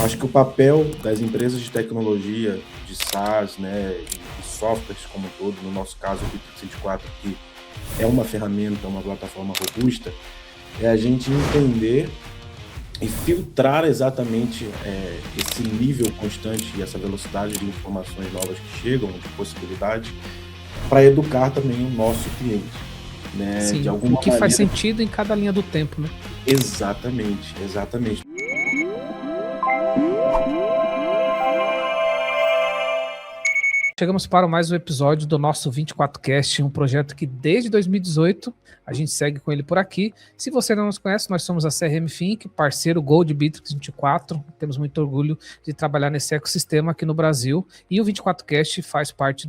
Acho que o papel das empresas de tecnologia, de SaaS, né, e softwares como um todo, no nosso caso o Bitrix 24, que é uma ferramenta, uma plataforma robusta, é a gente entender e filtrar exatamente esse nível constante e essa velocidade de informações novas que chegam, de possibilidades, para educar também o nosso cliente, né? De Sim, o alguma que faz maneira. sentido em cada linha do tempo, né? Exatamente, exatamente. Chegamos para mais um episódio do nosso 24Cast, um projeto que desde 2018 a gente segue com ele por aqui. Se você não nos conhece, nós somos a CRM Think, parceiro Gold Bitrix 24. Temos muito orgulho de trabalhar nesse ecossistema aqui no Brasil. E o 24Cast faz parte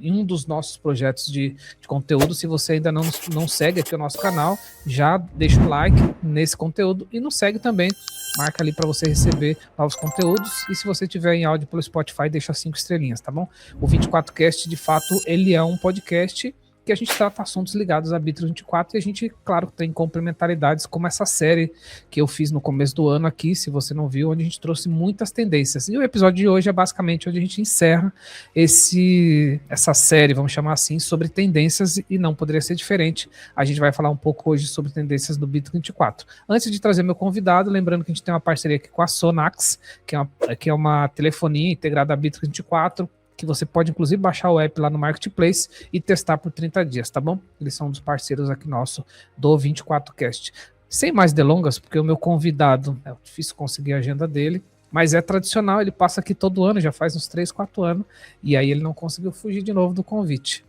em um dos nossos projetos de conteúdo. Se você ainda não segue aqui o nosso canal, já deixa um like nesse conteúdo e nos segue também. Marca ali para você receber novos conteúdos. E se você tiver em áudio pelo Spotify, deixa 5 estrelinhas, tá bom? O 24Cast, de fato, ele é um podcast que a gente trata assuntos ligados a Bitrix 24 e a gente, claro, tem complementaridades como essa série que eu fiz no começo do ano aqui, se você não viu, onde a gente trouxe muitas tendências. E o episódio de hoje é basicamente onde a gente encerra essa série, vamos chamar assim, sobre tendências e não poderia ser diferente. A gente vai falar um pouco hoje sobre tendências do Bitrix 24. Antes de trazer meu convidado, lembrando que a gente tem uma parceria aqui com a Sonax, que é uma telefonia integrada a Bitrix 24, que você pode inclusive baixar o app lá no Marketplace e testar por 30 dias, tá bom? Eles são um dos parceiros aqui nosso do 24Cast. Sem mais delongas, porque o meu convidado, é difícil conseguir a agenda dele, mas é tradicional, ele passa aqui todo ano, já faz uns 3, 4 anos, e aí ele não conseguiu fugir de novo do convite.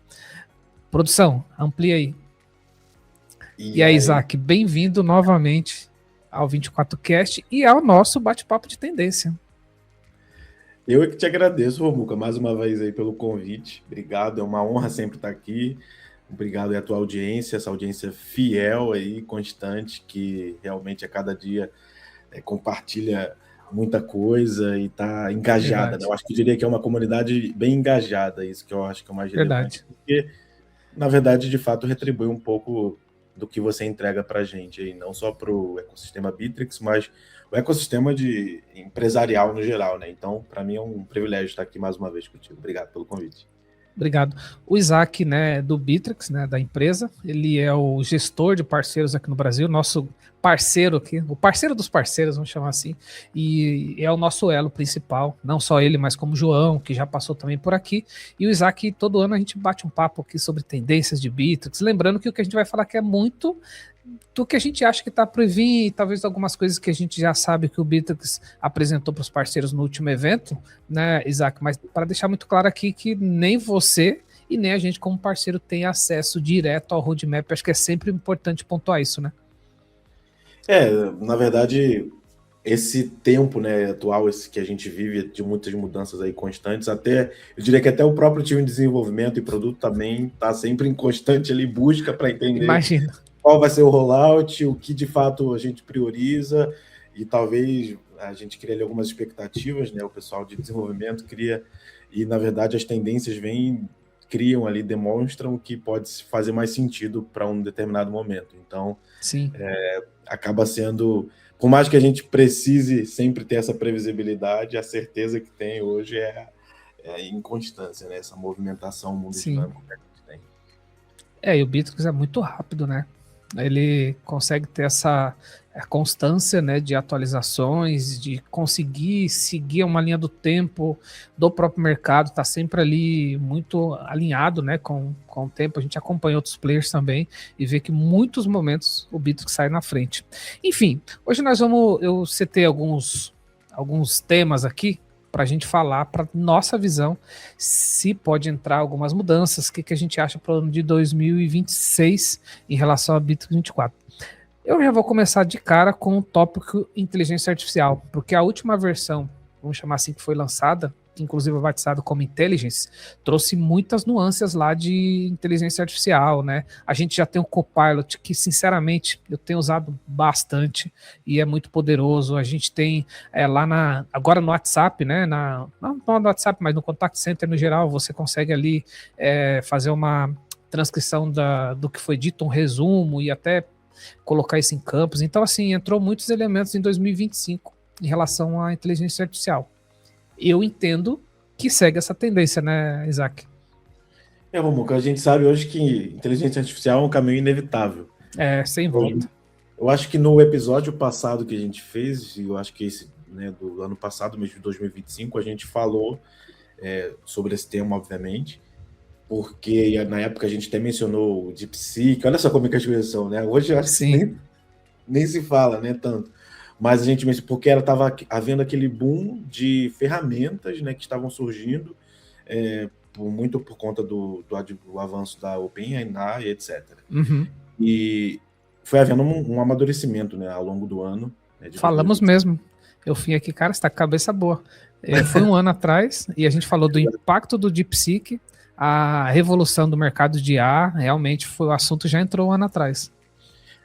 Produção, amplia aí. E aí, Isaac, bem-vindo novamente ao 24Cast e ao nosso bate-papo de tendência. Eu é que te agradeço, Romuca, mais uma vez aí pelo convite. Obrigado, é uma honra sempre estar aqui. Obrigado aí à tua audiência, essa audiência fiel aí, constante, que realmente a cada dia compartilha muita coisa e está engajada, né? Eu acho que eu diria que é uma comunidade bem engajada, isso que eu acho que é o mais relevante. Porque, na verdade, de fato, retribui um pouco do que você entrega para a gente aí, não só para o ecossistema Bitrix, mas o ecossistema empresarial no geral, né? Então, para mim é um privilégio estar aqui mais uma vez contigo. Obrigado pelo convite. Obrigado. O Isaac, né, do Bitrix, né, da empresa, ele é o gestor de parceiros aqui no Brasil, nosso parceiro aqui, o parceiro dos parceiros, vamos chamar assim, e é o nosso elo principal, não só ele, mas como o João, que já passou também por aqui, e o Isaac, todo ano a gente bate um papo aqui sobre tendências de Bitrix, lembrando que o que a gente vai falar aqui é muito do que a gente acha que está por vir, e talvez algumas coisas que a gente já sabe que o Bitrix apresentou para os parceiros no último evento, né, Isaac? Mas para deixar muito claro aqui que nem você e nem a gente como parceiro tem acesso direto ao roadmap, acho que é sempre importante pontuar isso, né? Na verdade, esse tempo, né, atual, esse que a gente vive, de muitas mudanças aí constantes, até, eu diria que até o próprio time de desenvolvimento e produto também está sempre em constante ali, busca para entender Imagina. Qual vai ser o rollout, o que de fato a gente prioriza, e talvez a gente crie ali algumas expectativas, né? O pessoal de desenvolvimento cria, e na verdade as tendências criam ali, demonstram que pode fazer mais sentido para um determinado momento. Então, sim, acaba sendo, por mais que a gente precise sempre ter essa previsibilidade, a certeza que tem hoje é a inconstância, né? Essa movimentação no mundo dinâmico que a gente tem. E o Bitrix é muito rápido, né? Ele consegue ter essa constância, né, de atualizações, de conseguir seguir uma linha do tempo do próprio mercado, está sempre ali muito alinhado, né, com o tempo. A gente acompanha outros players também e vê que em muitos momentos o Bitrix sai na frente. Enfim, hoje eu setei alguns temas aqui para a gente falar, para nossa visão, se pode entrar algumas mudanças, o que a gente acha para o ano de 2026 em relação a Bitrix 24. Eu já vou começar de cara com o tópico inteligência artificial, porque a última versão, vamos chamar assim, que foi lançada, inclusive batizado como Intelligence, trouxe muitas nuances lá de inteligência artificial, né? A gente já tem o Copilot, que sinceramente eu tenho usado bastante e é muito poderoso. A gente tem agora no WhatsApp, né? Não no WhatsApp, mas no Contact Center no geral, você consegue ali fazer uma transcrição do que foi dito, um resumo e até colocar isso em campos. Então, assim, entrou muitos elementos em 2025 em relação à inteligência artificial. Eu entendo que segue essa tendência, né, Isaac? Romuca, a gente sabe hoje que inteligência artificial é um caminho inevitável. Sem volta. Eu acho que no episódio passado que a gente fez, e eu acho que esse, né, do ano passado, mês de 2025, a gente falou sobre esse tema, obviamente, porque na época a gente até mencionou o DeepSeek, olha só como é que as coisas são, né? Hoje eu acho que nem se fala, né, tanto. Mas a gente mencionou, porque estava havendo aquele boom de ferramentas, né, que estavam surgindo, muito por conta do avanço da OpenAI, etc. Uhum. E foi havendo um amadurecimento, né, ao longo do ano. Né, Falamos mesmo. Eu fui aqui, cara, você tá com a cabeça boa. Foi um ano atrás e a gente falou do impacto do DeepSeek, a revolução do mercado de IA, realmente foi o assunto, já entrou um ano atrás.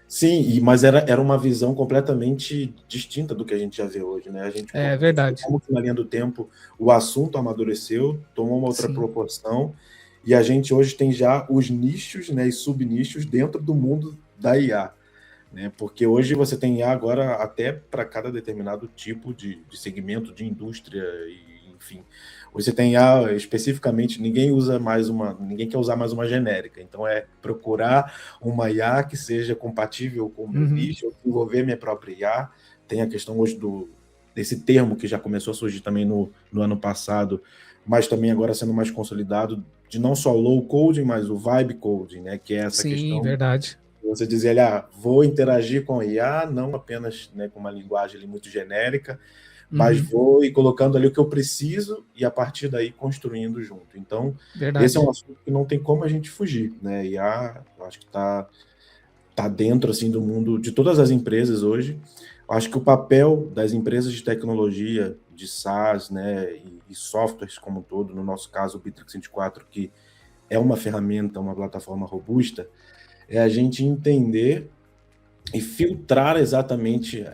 Sim, mas era uma visão completamente distinta do que a gente já vê hoje, né? A gente, verdade. Como que na linha do tempo o assunto amadureceu, tomou uma outra proporção, e a gente hoje tem já os nichos, né, e subnichos dentro do mundo da IA, né? Porque hoje você tem IA agora até para cada determinado tipo de segmento, de indústria, e, enfim. Você tem IA especificamente, ninguém quer usar mais uma genérica, então é procurar uma IA que seja compatível com o meu nicho, eu desenvolver minha própria IA. Tem a questão hoje desse termo que já começou a surgir também no ano passado, mas também agora sendo mais consolidado, de não só low coding, mas o vibe coding, né? Que é essa questão. Sim, verdade. Você dizer, vou interagir com a IA, não apenas, né, com uma linguagem ali muito genérica, mas vou ir colocando ali o que eu preciso e a partir daí construindo junto. Então, esse é um assunto que não tem como a gente fugir, né? IA, eu acho que tá dentro assim do mundo de todas as empresas hoje. Eu acho que o papel das empresas de tecnologia, de SaaS, né, e softwares como um todo, no nosso caso o Bitrix 24, que é uma ferramenta, uma plataforma robusta, é a gente entender e filtrar exatamente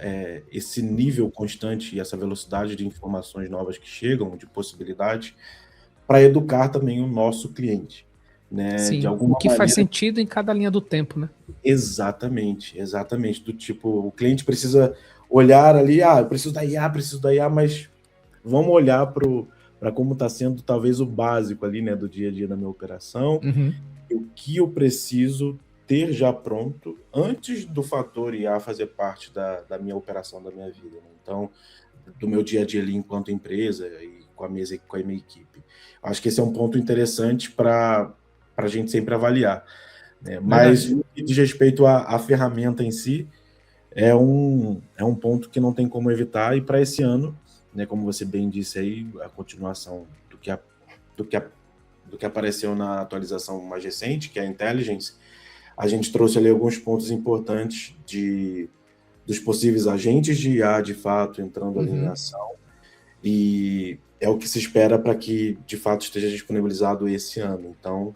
esse nível constante e essa velocidade de informações novas que chegam, de possibilidades, para educar também o nosso cliente. Né? Sim, de alguma o que faz sentido em cada linha do tempo, né? Exatamente. Do tipo, o cliente precisa olhar ali, eu preciso da IA, mas vamos olhar para como está sendo talvez o básico ali, né, do dia a dia da minha operação, o que eu preciso ter já pronto antes do fator IA fazer parte da minha operação, da minha vida. Né? Então, do meu dia a dia ali enquanto empresa e com a minha equipe. Acho que esse é um ponto interessante para a gente sempre avaliar. Né? Mas, no que diz respeito à ferramenta em si, é um ponto que não tem como evitar, e para esse ano, né, como você bem disse aí, a continuação do que apareceu na atualização mais recente, que é a Intelligence, a gente trouxe ali alguns pontos importantes dos possíveis agentes de IA, de fato, entrando ali em ação, e é o que se espera para que, de fato, esteja disponibilizado esse ano. Então,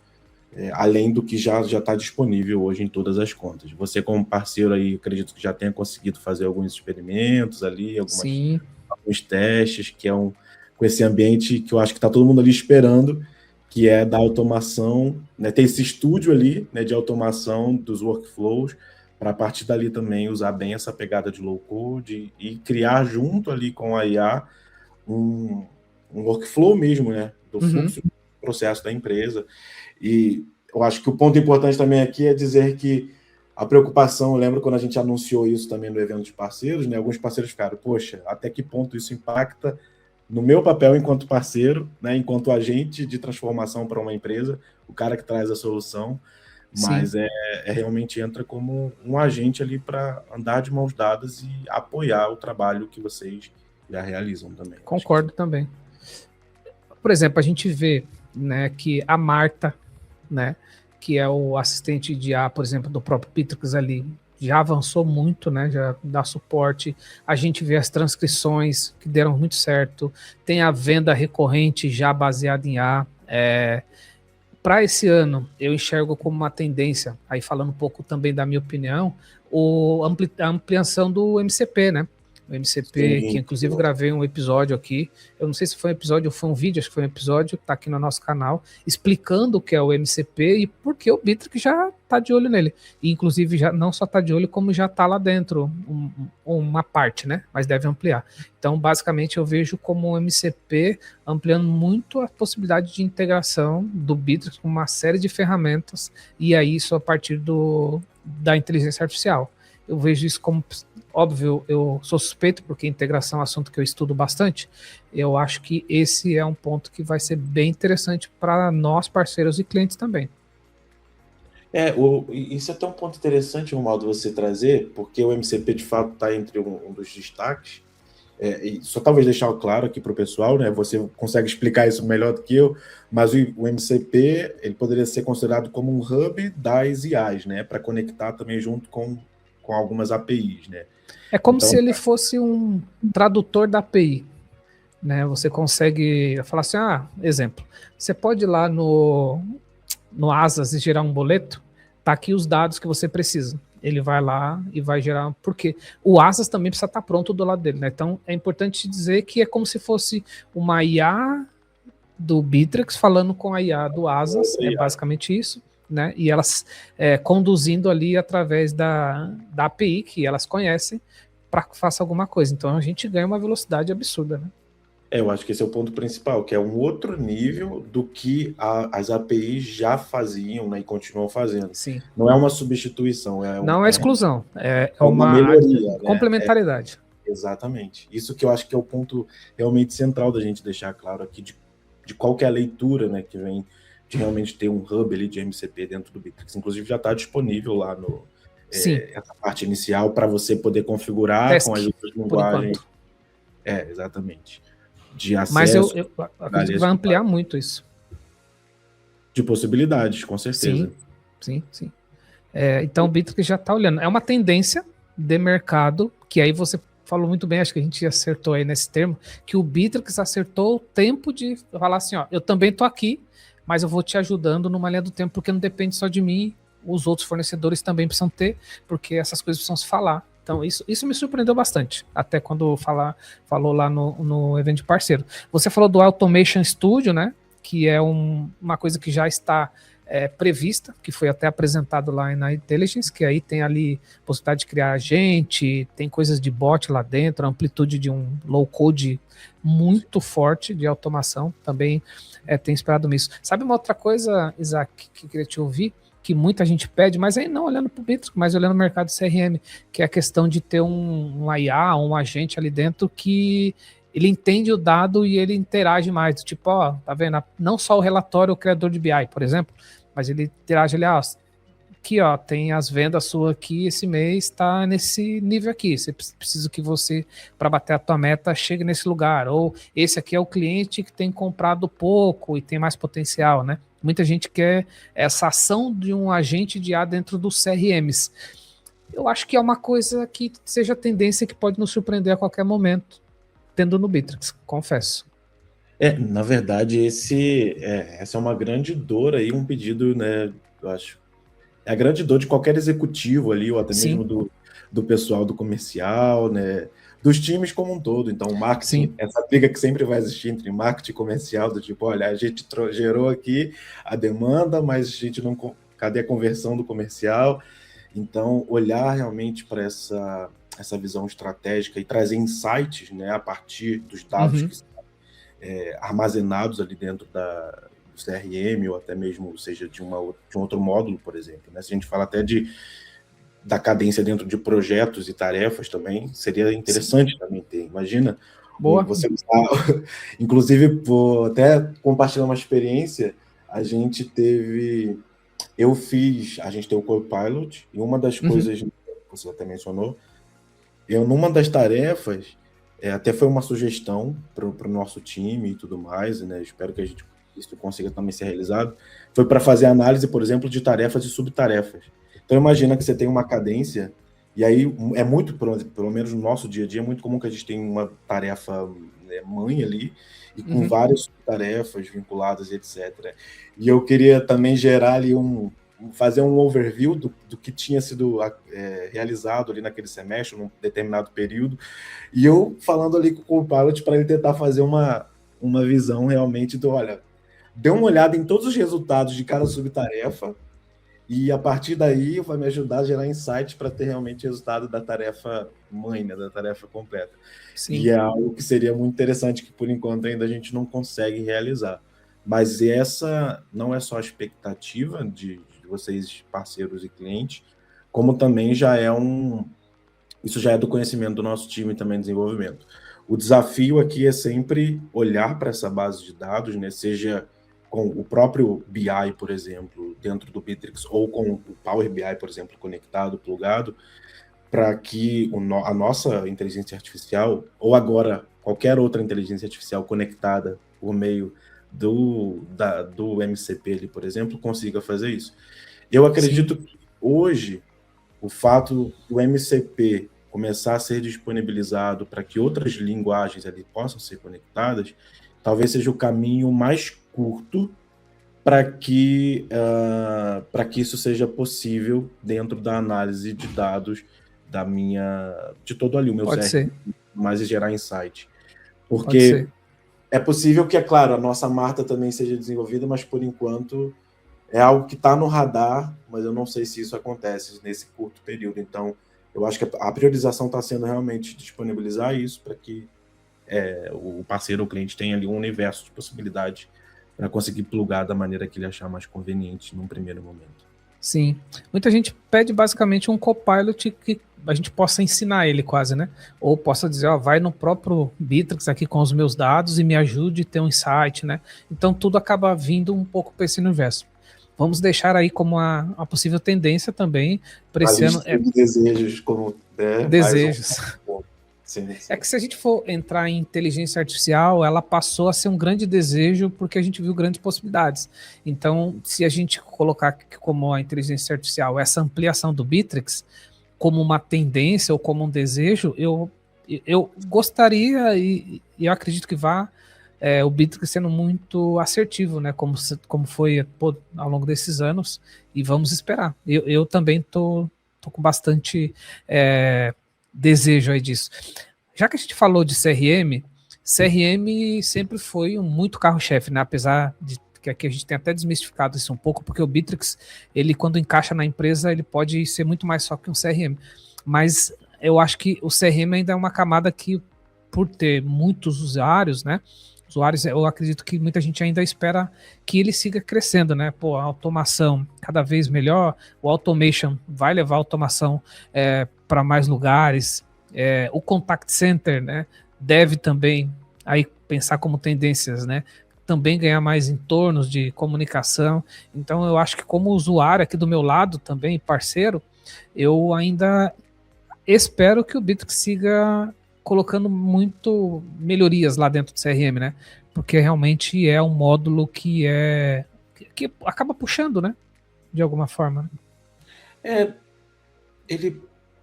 além do que já está disponível hoje em todas as contas. Você, como parceiro aí, acredito que já tenha conseguido fazer alguns experimentos ali, alguns testes, que com esse ambiente que eu acho que está todo mundo ali esperando, que é da automação, né, ter esse estúdio ali, né, de automação dos workflows, para a partir dali também usar bem essa pegada de low code e criar junto ali com a IA um workflow mesmo, né, do fluxo do processo da empresa. E eu acho que o ponto importante também aqui é dizer que a preocupação, eu lembro quando a gente anunciou isso também no evento de parceiros, né, alguns parceiros ficaram, poxa, até que ponto isso impacta no meu papel enquanto parceiro, né, enquanto agente de transformação para uma empresa, o cara que traz a solução, mas realmente entra como um agente ali para andar de mãos dadas e apoiar o trabalho que vocês já realizam também. Concordo também. Por exemplo, a gente vê, né, que a Marta, né, que é o assistente de IA, por exemplo, do próprio Bitrix ali, já avançou muito, né? Já dá suporte. A gente vê as transcrições que deram muito certo. Tem a venda recorrente já baseada em IA. Para esse ano, eu enxergo como uma tendência, aí falando um pouco também da minha opinião, a ampliação do MCP, né? O MCP, que inclusive gravei um episódio aqui, eu não sei se foi um episódio ou foi um vídeo, acho que foi um episódio, tá aqui no nosso canal, explicando o que é o MCP e por que o Bittrex já tá de olho nele. E inclusive já não só tá de olho, como já tá lá dentro, uma parte, né? Mas deve ampliar. Então, basicamente, eu vejo como o MCP ampliando muito a possibilidade de integração do Bittrex com uma série de ferramentas, e aí isso a partir da inteligência artificial. Eu vejo isso como, óbvio, eu sou suspeito, porque integração é um assunto que eu estudo bastante. Eu acho que esse é um ponto que vai ser bem interessante para nós, parceiros e clientes também. Isso é até um ponto interessante, Romualdo, você trazer, porque o MCP, de fato, está entre um dos destaques. E só talvez deixar claro aqui para o pessoal, né? Você consegue explicar isso melhor do que eu, mas o MCP ele poderia ser considerado como um hub das IAs, né? Para conectar também junto com algumas APIs, né? É como então, se ele fosse um tradutor da API, né? Você consegue falar assim, exemplo, você pode ir lá no Asas e gerar um boleto, tá aqui os dados que você precisa. Ele vai lá e vai gerar, porque o Asas também precisa estar pronto do lado dele, né? Então é importante dizer que é como se fosse uma IA do Bittrex falando com a IA do Asas, é basicamente isso, né? E elas conduzindo ali através da API que elas conhecem para que faça alguma coisa. Então a gente ganha uma velocidade absurda, né? Eu acho que esse é o ponto principal, que é um outro nível do que as APIs já faziam, né, e continuam fazendo. Sim. Não é uma substituição. Não é exclusão, é uma melhoria, complementariedade. Né? Exatamente. Isso que eu acho que é o ponto realmente central da gente deixar claro aqui de qual que é a leitura, né, que vem de realmente ter um hub ali de MCP dentro do Bittrex. Inclusive já está disponível lá no essa parte inicial para você poder configurar Task, com as outras linguagens. Exatamente. De acesso. Mas eu acredito que vai ampliar muito isso. De possibilidades, com certeza. Sim. Então o Bittrex já está olhando. É uma tendência de mercado, que aí você falou muito bem, acho que a gente acertou aí nesse termo, que o Bittrex acertou o tempo de falar assim, eu também estou aqui, mas eu vou te ajudando numa linha do tempo, porque não depende só de mim, os outros fornecedores também precisam ter, porque essas coisas precisam se falar. Então, isso me surpreendeu bastante, até quando falou lá no evento de parceiro. Você falou do Automation Studio, né? Que é uma coisa que já está prevista, que foi até apresentado lá na Intelligence, que aí tem ali possibilidade de criar agente, tem coisas de bot lá dentro, amplitude de um low-code muito forte de automação, também tem inspirado nisso. Sabe uma outra coisa, Isaac, que eu queria te ouvir? Que muita gente pede, mas aí não olhando para o Bittrex, mas olhando o mercado CRM, que é a questão de ter um IA, um agente ali dentro que ele entende o dado e ele interage mais, tipo, tá vendo? Não só o relatório, o criador de BI, por exemplo, mas ele interage ali, aqui, tem as vendas suas aqui, esse mês está nesse nível aqui, você precisa que você, para bater a tua meta, chegue nesse lugar, ou esse aqui é o cliente que tem comprado pouco e tem mais potencial, né? Muita gente quer essa ação de um agente de IA dentro dos CRMs. Eu acho que é uma coisa que seja tendência que pode nos surpreender a qualquer momento, tendo no Bittrex, confesso. Na verdade, essa é uma grande dor aí, um pedido, né, eu acho. É a grande dor de qualquer executivo ali, ou até mesmo do pessoal do comercial, né, dos times como um todo. Então, o marketing, essa briga que sempre vai existir entre marketing e comercial, do tipo, olha, a gente gerou aqui a demanda, mas a gente não... Cadê a conversão do comercial? Então, olhar realmente para essa visão estratégica e trazer insights, né, a partir dos dados que são armazenados ali dentro do CRM, ou até mesmo, seja de um outro módulo, por exemplo. Né? Se a gente fala até da cadência dentro de projetos e tarefas também, seria interessante também ter. Imagina, você usar... Inclusive, vou até compartilhar uma experiência, a gente tem o Copilot, e uma das coisas que você até mencionou, numa das tarefas, até foi uma sugestão para o nosso time e tudo mais, né? Espero que isso consiga também ser realizado, foi para fazer análise, por exemplo, de tarefas e subtarefas. Então, imagina que você tem uma cadência, e aí é muito, pelo menos no nosso dia a dia, é muito comum que a gente tenha uma tarefa mãe ali, e com várias subtarefas vinculadas, etc. E eu queria também gerar ali fazer um overview do que tinha sido realizado ali naquele semestre, num determinado período, e eu falando ali com o Copilot para ele tentar fazer uma visão realmente olha, dê uma olhada em todos os resultados de cada subtarefa, e a partir daí vai me ajudar a gerar insights para ter realmente resultado da tarefa mãe, né, da tarefa completa. Sim. E é algo que seria muito interessante, que por enquanto ainda a gente não consegue realizar. Mas essa não é só a expectativa de vocês, parceiros e clientes, como também isso já é do conhecimento do nosso time também de desenvolvimento. O desafio aqui é sempre olhar para essa base de dados, né, seja com o próprio BI, por exemplo, dentro do Bittrex, ou com o Power BI, por exemplo, conectado, plugado, para que a nossa inteligência artificial, ou agora qualquer outra inteligência artificial conectada por meio do MCP, ali, por exemplo, consiga fazer isso. Eu acredito Sim. que hoje, o fato do MCP começar a ser disponibilizado para que outras linguagens ali possam ser conectadas, talvez seja o caminho mais curto para que isso seja possível dentro da análise de dados de todo ali o meu CRM, mas gerar insight. Porque é possível que, é claro, a nossa Marta também seja desenvolvida, mas por enquanto é algo que está no radar, mas eu não sei se isso acontece nesse curto período. Então, eu acho que a priorização está sendo realmente disponibilizar isso para que o parceiro ou cliente tenha ali um universo de possibilidades para conseguir plugar da maneira que ele achar mais conveniente num primeiro momento. Sim. Muita gente pede basicamente um Copilot que a gente possa ensinar ele quase, né? Ou possa dizer, ó, vai no próprio Bittrex aqui com os meus dados e me ajude a ter um insight, né? Então tudo acaba vindo um pouco para esse universo. Vamos deixar aí como uma possível tendência também para esse ano. Desejos como desejos. Sim. É que se a gente for entrar em inteligência artificial, ela passou a ser um grande desejo porque a gente viu grandes possibilidades. Então, se a gente colocar como a inteligência artificial essa ampliação do Bittrex como uma tendência ou como um desejo, eu gostaria e eu acredito que o Bittrex sendo muito assertivo, né? Como foi ao longo desses anos, e vamos esperar. Eu também tô com bastante desejo aí disso. Já que a gente falou de CRM sempre foi muito carro-chefe, né? Apesar de que aqui a gente tem até desmistificado isso um pouco, porque o Bittrex, ele quando encaixa na empresa, ele pode ser muito mais só que um CRM. Mas eu acho que o CRM ainda é uma camada que, por ter muitos usuários, né? Eu acredito que muita gente ainda espera que ele siga crescendo, né? Pô, a automação cada vez melhor, o automation vai levar a automação para mais lugares, o contact center, né? Deve também aí pensar como tendências, né? Também ganhar mais entornos de comunicação. Então eu acho que como usuário aqui do meu lado também, parceiro, eu ainda espero que o Bittrex siga colocando muito melhorias lá dentro do CRM, né? Porque realmente é um módulo que acaba puxando, né? De alguma forma.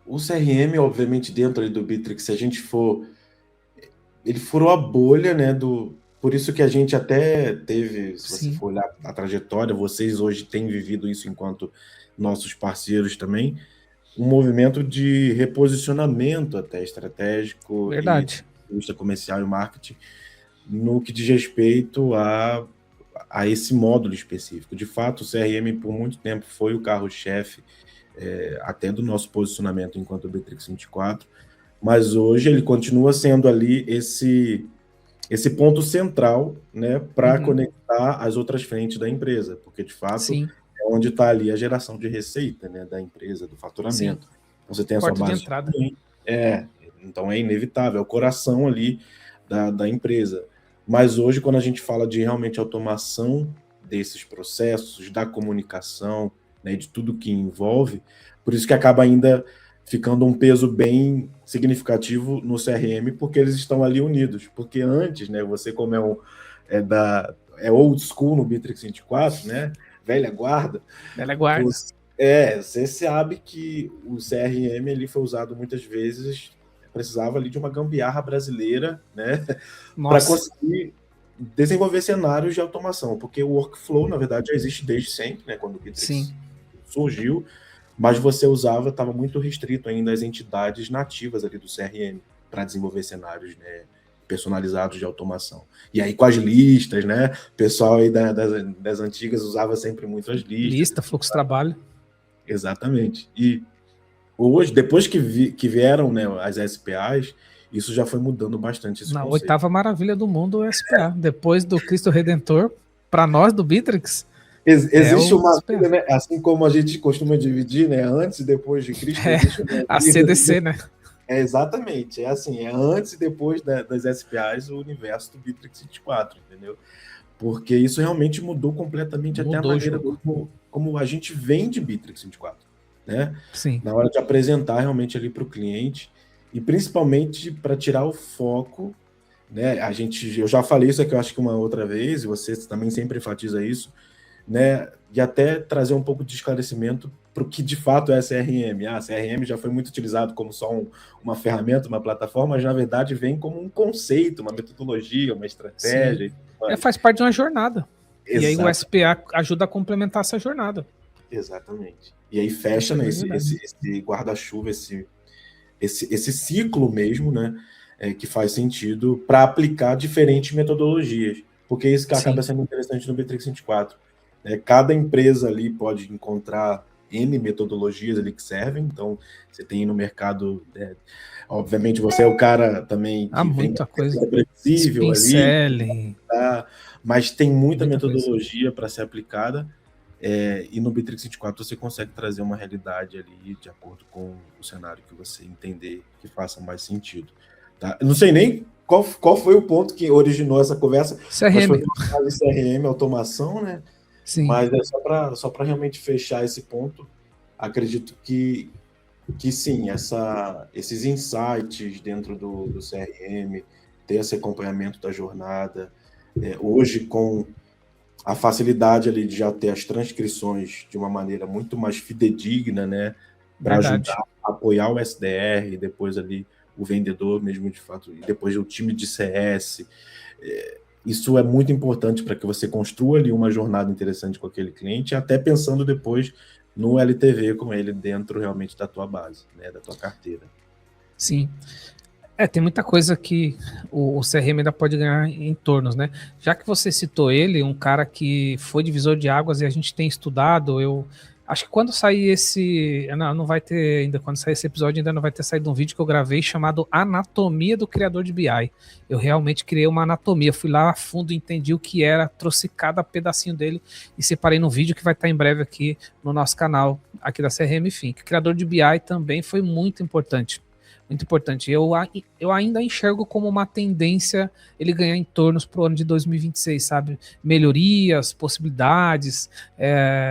O CRM, obviamente, dentro ali do Bittrex, se a gente for... Ele furou a bolha, né? Por isso que a gente até teve, se você for olhar a trajetória, vocês hoje têm vivido isso enquanto nossos parceiros também, um movimento de reposicionamento até estratégico Verdade. E comercial e marketing no que diz respeito a esse módulo específico. De fato, o CRM por muito tempo foi o carro-chefe até do nosso posicionamento enquanto Bittrex 24, mas hoje ele continua sendo ali esse ponto central, né, para conectar as outras frentes da empresa, porque de fato é onde está ali a geração de receita, né, da empresa, do faturamento. Então, você tem a porta sua base de entrada. Então é inevitável, é o coração ali da empresa. Mas hoje, quando a gente fala de realmente automação desses processos, da comunicação, né, de tudo que envolve, por isso que acaba ainda ficando um peso bem significativo no CRM, porque eles estão ali unidos. Porque antes, né, você como é old school no Bittrex 24, né, velha guarda. Você sabe que o CRM ele foi usado muitas vezes, precisava ali de uma gambiarra brasileira, né, para conseguir desenvolver cenários de automação, porque o workflow, na verdade, já existe desde sempre, né, quando o Bittrex surgiu, mas você usava, estava muito restrito ainda às entidades nativas ali do CRM para desenvolver cenários, né, personalizados de automação. E aí com as listas, né, o pessoal aí das antigas usava sempre muito as listas. Lista, fluxo de trabalho. Exatamente. E hoje, depois que vieram, né, as SPAs, isso já foi mudando bastante esse Na conceito. 8ª maravilha do mundo, o SPA. Depois do Cristo Redentor, para nós do Bittrex, existe uma vida, né, assim como a gente costuma dividir, né, antes e depois de Cristo, existe uma a vida, CDC, né? Exatamente, é assim, é antes e depois das SPAs o universo do Bittrex 24, entendeu? Porque isso realmente mudou completamente até a maneira como a gente vende Bittrex 24, né? Sim. Na hora de apresentar realmente ali para o cliente e principalmente para tirar o foco, né? Eu já falei isso aqui, eu acho que uma outra vez, e você também sempre enfatiza isso, né? E até trazer um pouco de esclarecimento para o que de fato é CRM. CRM já foi muito utilizado como só uma ferramenta, uma plataforma, mas na verdade vem como um conceito, uma metodologia, uma estratégia. Faz parte de uma jornada. Exato. E aí o SPA ajuda a complementar essa jornada. Exatamente. E aí fecha, né, esse guarda-chuva, esse ciclo mesmo, né, que faz sentido para aplicar diferentes metodologias. Porque isso que acaba sendo interessante no Bittrex 24. Cada empresa ali pode encontrar N metodologias ali que servem, então você tem no mercado, obviamente você é o cara também que muita coisa previsível ali, mas tem muita metodologia para ser aplicada, e no Bittrex 24 você consegue trazer uma realidade ali de acordo com o cenário que você entender que faça mais sentido. Tá? Eu não sei nem qual foi o ponto que originou essa conversa. CRM. Mas foi CRM, automação, né? Sim. Mas é só para realmente fechar esse ponto, acredito que sim, esses insights dentro do CRM, ter esse acompanhamento da jornada, hoje com a facilidade ali de já ter as transcrições de uma maneira muito mais fidedigna, né, para ajudar a apoiar o SDR, e depois ali o vendedor mesmo de fato, e depois o time de CS, isso é muito importante para que você construa ali uma jornada interessante com aquele cliente, até pensando depois no LTV com ele dentro realmente da tua base, né, da tua carteira. Sim. Tem muita coisa que o CRM ainda pode ganhar em tornos, né? Já que você citou ele, um cara que foi divisor de águas e a gente tem estudado, eu acho que quando sair esse... Não vai ter ainda, quando sair esse episódio ainda não vai ter saído um vídeo que eu gravei chamado Anatomia do Criador de BI. Eu realmente criei uma anatomia, fui lá a fundo, entendi o que era, trouxe cada pedacinho dele e separei num vídeo que vai estar em breve aqui no nosso canal, aqui da CRM Think. O Criador de BI também foi muito importante. Muito importante. Eu ainda enxergo como uma tendência ele ganhar em tornos para o ano de 2026, sabe? Melhorias, possibilidades.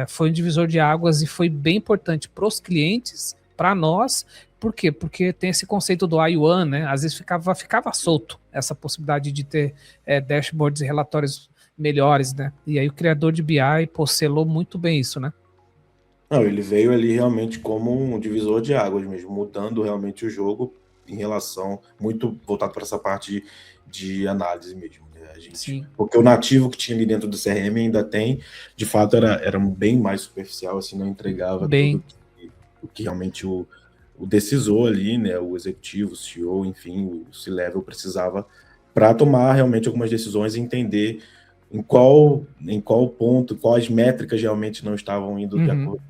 Foi um divisor de águas e foi bem importante para os clientes, para nós. Por quê? Porque tem esse conceito do I1, né? Às vezes ficava solto essa possibilidade de ter dashboards e relatórios melhores, né? E aí o criador de BI selou muito bem isso, né? Não, ele veio ali realmente como um divisor de águas mesmo, mudando realmente o jogo em relação, muito voltado para essa parte de análise mesmo, né? Porque o nativo que tinha ali dentro do CRM ainda tem, de fato era bem mais superficial, assim, não entregava tudo o que realmente o decisor ali, né, o executivo, o CEO, enfim, o C-level precisava para tomar realmente algumas decisões e entender em qual ponto, quais métricas realmente não estavam indo de acordo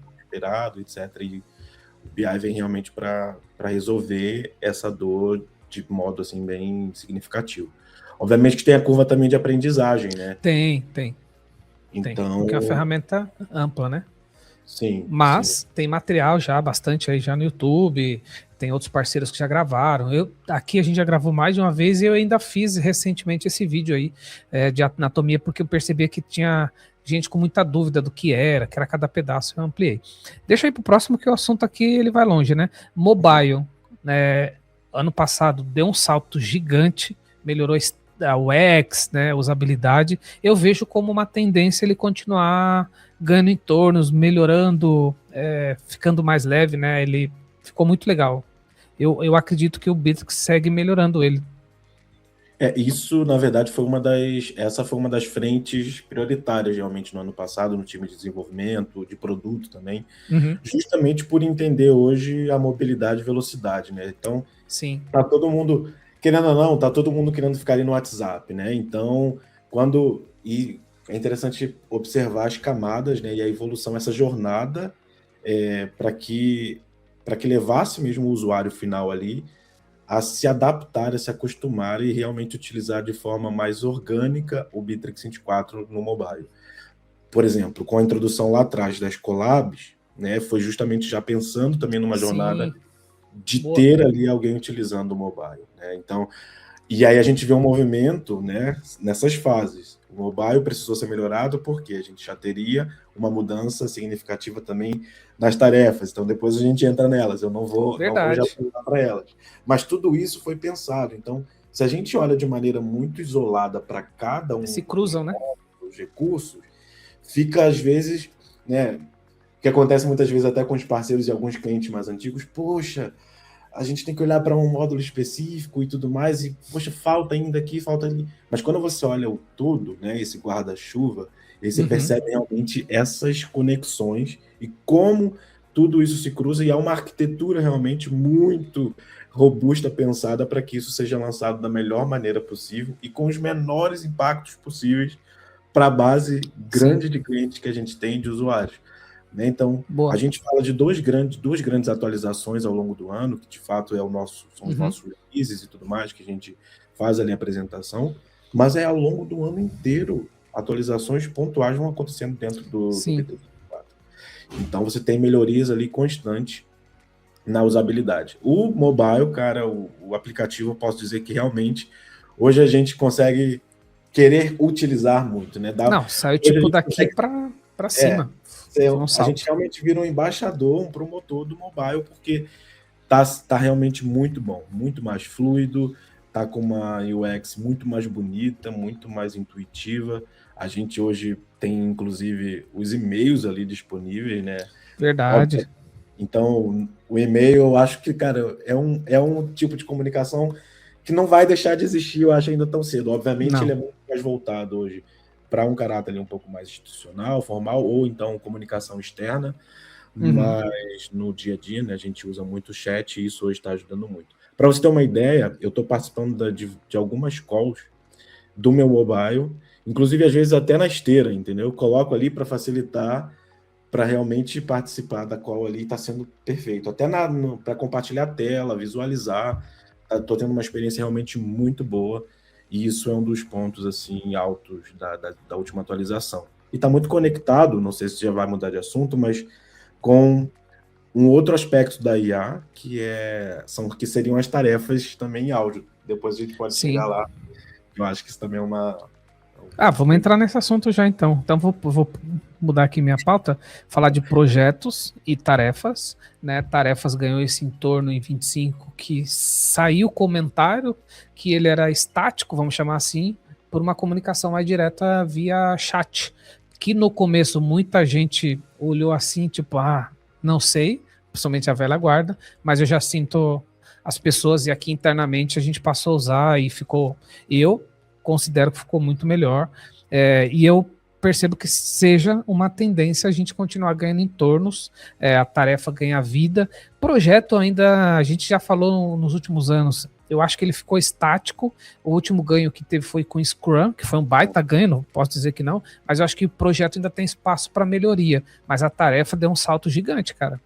etc. E o BI vem realmente para resolver essa dor de modo assim bem significativo. Obviamente que tem a curva também de aprendizagem, né? Tem. Então, porque é uma ferramenta ampla, né? Sim. Mas tem material já bastante aí já no YouTube, tem outros parceiros que já gravaram. Aqui a gente já gravou mais de uma vez e eu ainda fiz recentemente esse vídeo aí de anatomia, porque eu percebi que tinha gente com muita dúvida do que era cada pedaço, eu ampliei. Deixa eu ir pro próximo, que o assunto aqui ele vai longe, né? Mobile, ano passado deu um salto gigante, melhorou a UX, né, usabilidade. Eu vejo como uma tendência ele continuar ganhando em tornos, melhorando, ficando mais leve, né? Ele ficou muito legal. Eu acredito que o Bittrex segue melhorando ele. Isso, na verdade, essa foi uma das frentes prioritárias realmente no ano passado, no time de desenvolvimento, de produto também, Uhum, justamente por entender hoje a mobilidade e velocidade, né? Então, sim, tá todo mundo, querendo ou não, tá todo mundo querendo ficar ali no WhatsApp, né? Então, e é interessante observar as camadas, né? E a evolução, essa jornada, para que levasse mesmo o usuário final ali a se adaptar, a se acostumar e realmente utilizar de forma mais orgânica o Bittrex 24 no mobile. Por exemplo, com a introdução lá atrás das collabs, né, foi justamente já pensando também numa jornada sim, de boa. ter ali alguém utilizando o mobile, né? Então, e aí a gente vê um movimento, né, nessas fases. O mobile precisou ser melhorado porque a gente já teria uma mudança significativa também nas tarefas. Então depois a gente entra nelas. Eu não vou já Verdade. pular para elas. Mas tudo isso foi pensado. Então, se a gente olha de maneira muito isolada para cada Se um cruzam, né? dos recursos, fica às vezes, né, que acontece muitas vezes até com os parceiros e alguns clientes mais antigos, poxa, a gente tem que olhar para um módulo específico e tudo mais, e, poxa, falta ainda aqui, falta ali. Mas quando você olha o todo, né, esse guarda-chuva, aí você Uhum, percebe realmente essas conexões e como tudo isso se cruza, e há uma arquitetura realmente muito robusta, pensada para que isso seja lançado da melhor maneira possível e com os menores impactos possíveis para a base sim, grande de clientes que a gente tem, de usuários, né? Então, a boa. gente fala de duas grandes atualizações ao longo do ano, que de fato são os Uhum, nossos releases e tudo mais, que a gente faz ali a apresentação, mas é ao longo do ano inteiro, atualizações pontuais vão acontecendo dentro do sim. BT24. Então, você tem melhorias ali constantes na usabilidade. O mobile, cara, o aplicativo, eu posso dizer que realmente hoje a gente consegue querer utilizar muito, né? Não, saiu Hoje a tipo gente daqui consegue, pra é, cima. Foi um a gente salto. realmente vira um embaixador, um promotor do mobile, porque tá realmente muito bom, muito mais fluido, tá com uma UX muito mais bonita, muito mais intuitiva. A gente hoje tem, inclusive, os e-mails ali disponíveis, né? Verdade. Óbvio. Então, o e-mail, eu acho que, cara, é um tipo de comunicação que não vai deixar de existir, eu acho, ainda tão cedo. Obviamente, ele Não. é muito mais voltado hoje para um caráter ali um pouco mais institucional, formal, ou então comunicação externa, Uhum. mas no dia a dia, né, a gente usa muito o chat e isso hoje está ajudando muito. Para você ter uma ideia, eu estou participando de algumas calls do meu mobile, inclusive às vezes até na esteira, entendeu? Eu coloco ali para facilitar, para realmente participar da call ali, está sendo perfeito. Até para compartilhar a tela, visualizar, estou tendo uma experiência realmente muito boa, e isso é um dos pontos assim altos da última atualização. E está muito conectado, não sei se já vai mudar de assunto, mas com um outro aspecto da IA, que seriam as tarefas também em áudio. Depois a gente pode chegar Sim. lá. Eu acho que isso também é um Ah, ponto vamos bem. entrar nesse assunto já então. Então vou mudar aqui minha pauta, falar de projetos e tarefas, né? Tarefas ganhou esse entorno em 25 que saiu comentário que ele era estático, vamos chamar assim, por uma comunicação mais direta via chat. Que no começo muita gente olhou assim, tipo, ah, não sei, principalmente a velha guarda, mas eu já sinto as pessoas e aqui internamente a gente passou a usar e ficou. Eu considero que ficou muito melhor. E eu percebo que seja uma tendência a gente continuar ganhando entornos, a tarefa ganha vida. Projeto ainda, a gente já falou nos últimos anos, eu acho que ele ficou estático. O último ganho que teve foi com Scrum, que foi um baita ganho, não posso dizer que não, mas eu acho que o projeto ainda tem espaço para melhoria. Mas a tarefa deu um salto gigante, cara.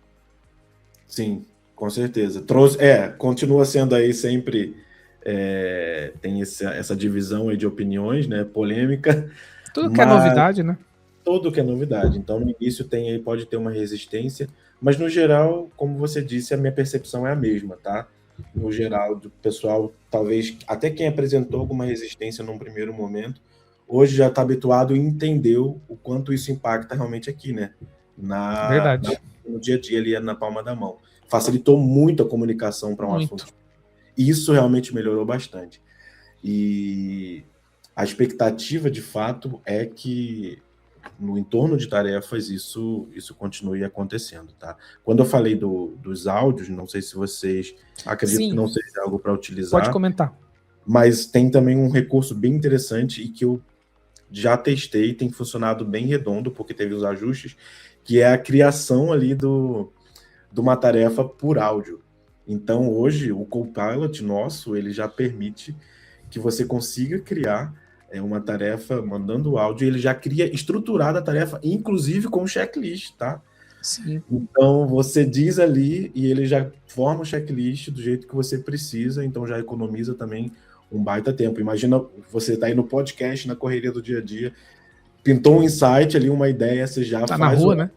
Sim, com certeza. Continua sendo aí sempre. Tem essa divisão aí de opiniões, né? Polêmica, Tudo que é mas novidade, né? tudo que é novidade. Então, no início pode ter uma resistência, mas no geral, como você disse, a minha percepção é a mesma, tá? No geral, do pessoal, talvez até quem apresentou alguma resistência num primeiro momento, hoje já está habituado e entendeu o quanto isso impacta realmente aqui, né? Verdade. No dia a dia, ali na palma da mão. Facilitou muito a comunicação para um Muito. assunto. Isso realmente melhorou bastante. E a expectativa, de fato, é que no entorno de tarefas isso continue acontecendo, tá? Quando eu falei dos áudios, não sei se vocês acredito que Sim, não seja algo para pode utilizar, comentar. Mas tem também um recurso bem interessante e que eu já testei, tem funcionado bem redondo, porque teve os ajustes, que é a criação ali de uma tarefa por áudio. Então, hoje, o Copilot nosso, ele já permite que você consiga criar uma tarefa mandando áudio, ele já cria estruturada a tarefa, inclusive com checklist, tá? Sim. Então, você diz ali e ele já forma o checklist do jeito que você precisa, então já economiza também um baita tempo. Imagina você tá aí no podcast, na correria do dia a dia, pintou um insight ali, uma ideia, você já Tá faz na rua, né?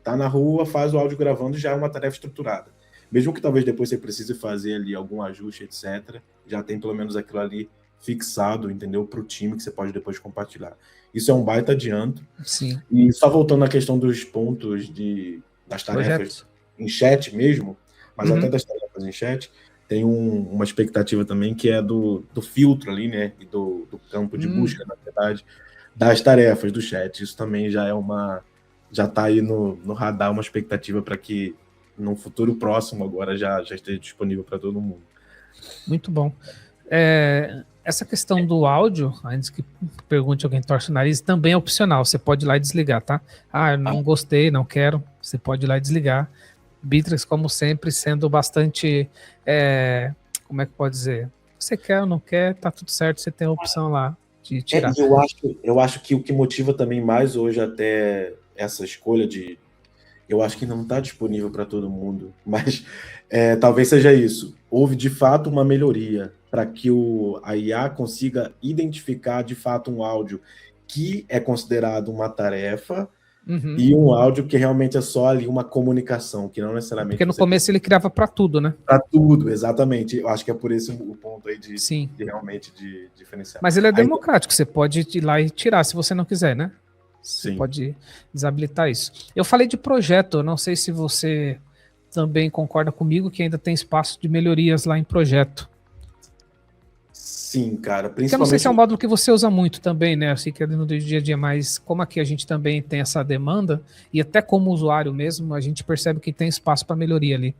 Tá na rua, faz o áudio gravando, já é uma tarefa estruturada. Mesmo que talvez depois você precise fazer ali algum ajuste, etc., já tem pelo menos aquilo ali fixado, entendeu? Para o time que você pode depois compartilhar. Isso é um baita adianto. Sim. E só voltando à questão dos pontos das tarefas em chat mesmo, mas até das tarefas em chat, tem uma expectativa também que é do filtro ali, né? E do campo de busca, na verdade, das tarefas do chat. Isso também já está aí no radar uma expectativa para que no futuro próximo agora já esteja disponível para todo mundo. Muito bom. Essa questão do áudio, antes que pergunte alguém torce o nariz, também é opcional. Você pode ir lá e desligar, tá? Eu não gostei, não quero. Você pode ir lá e desligar. Bittrex, como sempre, sendo bastante... como é que pode dizer? Você quer ou não quer, tá tudo certo. Você tem a opção lá de tirar. Eu acho que o que motiva também mais hoje até essa escolha eu acho que não está disponível para todo mundo, mas talvez seja isso. Houve de fato uma melhoria para que a IA consiga identificar de fato um áudio que é considerado uma tarefa e um áudio que realmente é só ali uma comunicação, que não necessariamente... Porque no começo ele criava para tudo, né? Para tudo, exatamente. Eu acho que é por isso o ponto aí de realmente de diferenciar. Mas ele é democrático, você pode ir lá e tirar se você não quiser, né? Você Sim. pode desabilitar isso. Eu falei de projeto, eu não sei se você também concorda comigo que ainda tem espaço de melhorias lá em projeto. Sim, cara. Principalmente... Eu não sei se é um módulo que você usa muito também, né? Eu sei que é no dia a dia, mas como aqui a gente também tem essa demanda, e até como usuário mesmo, a gente percebe que tem espaço para melhoria ali.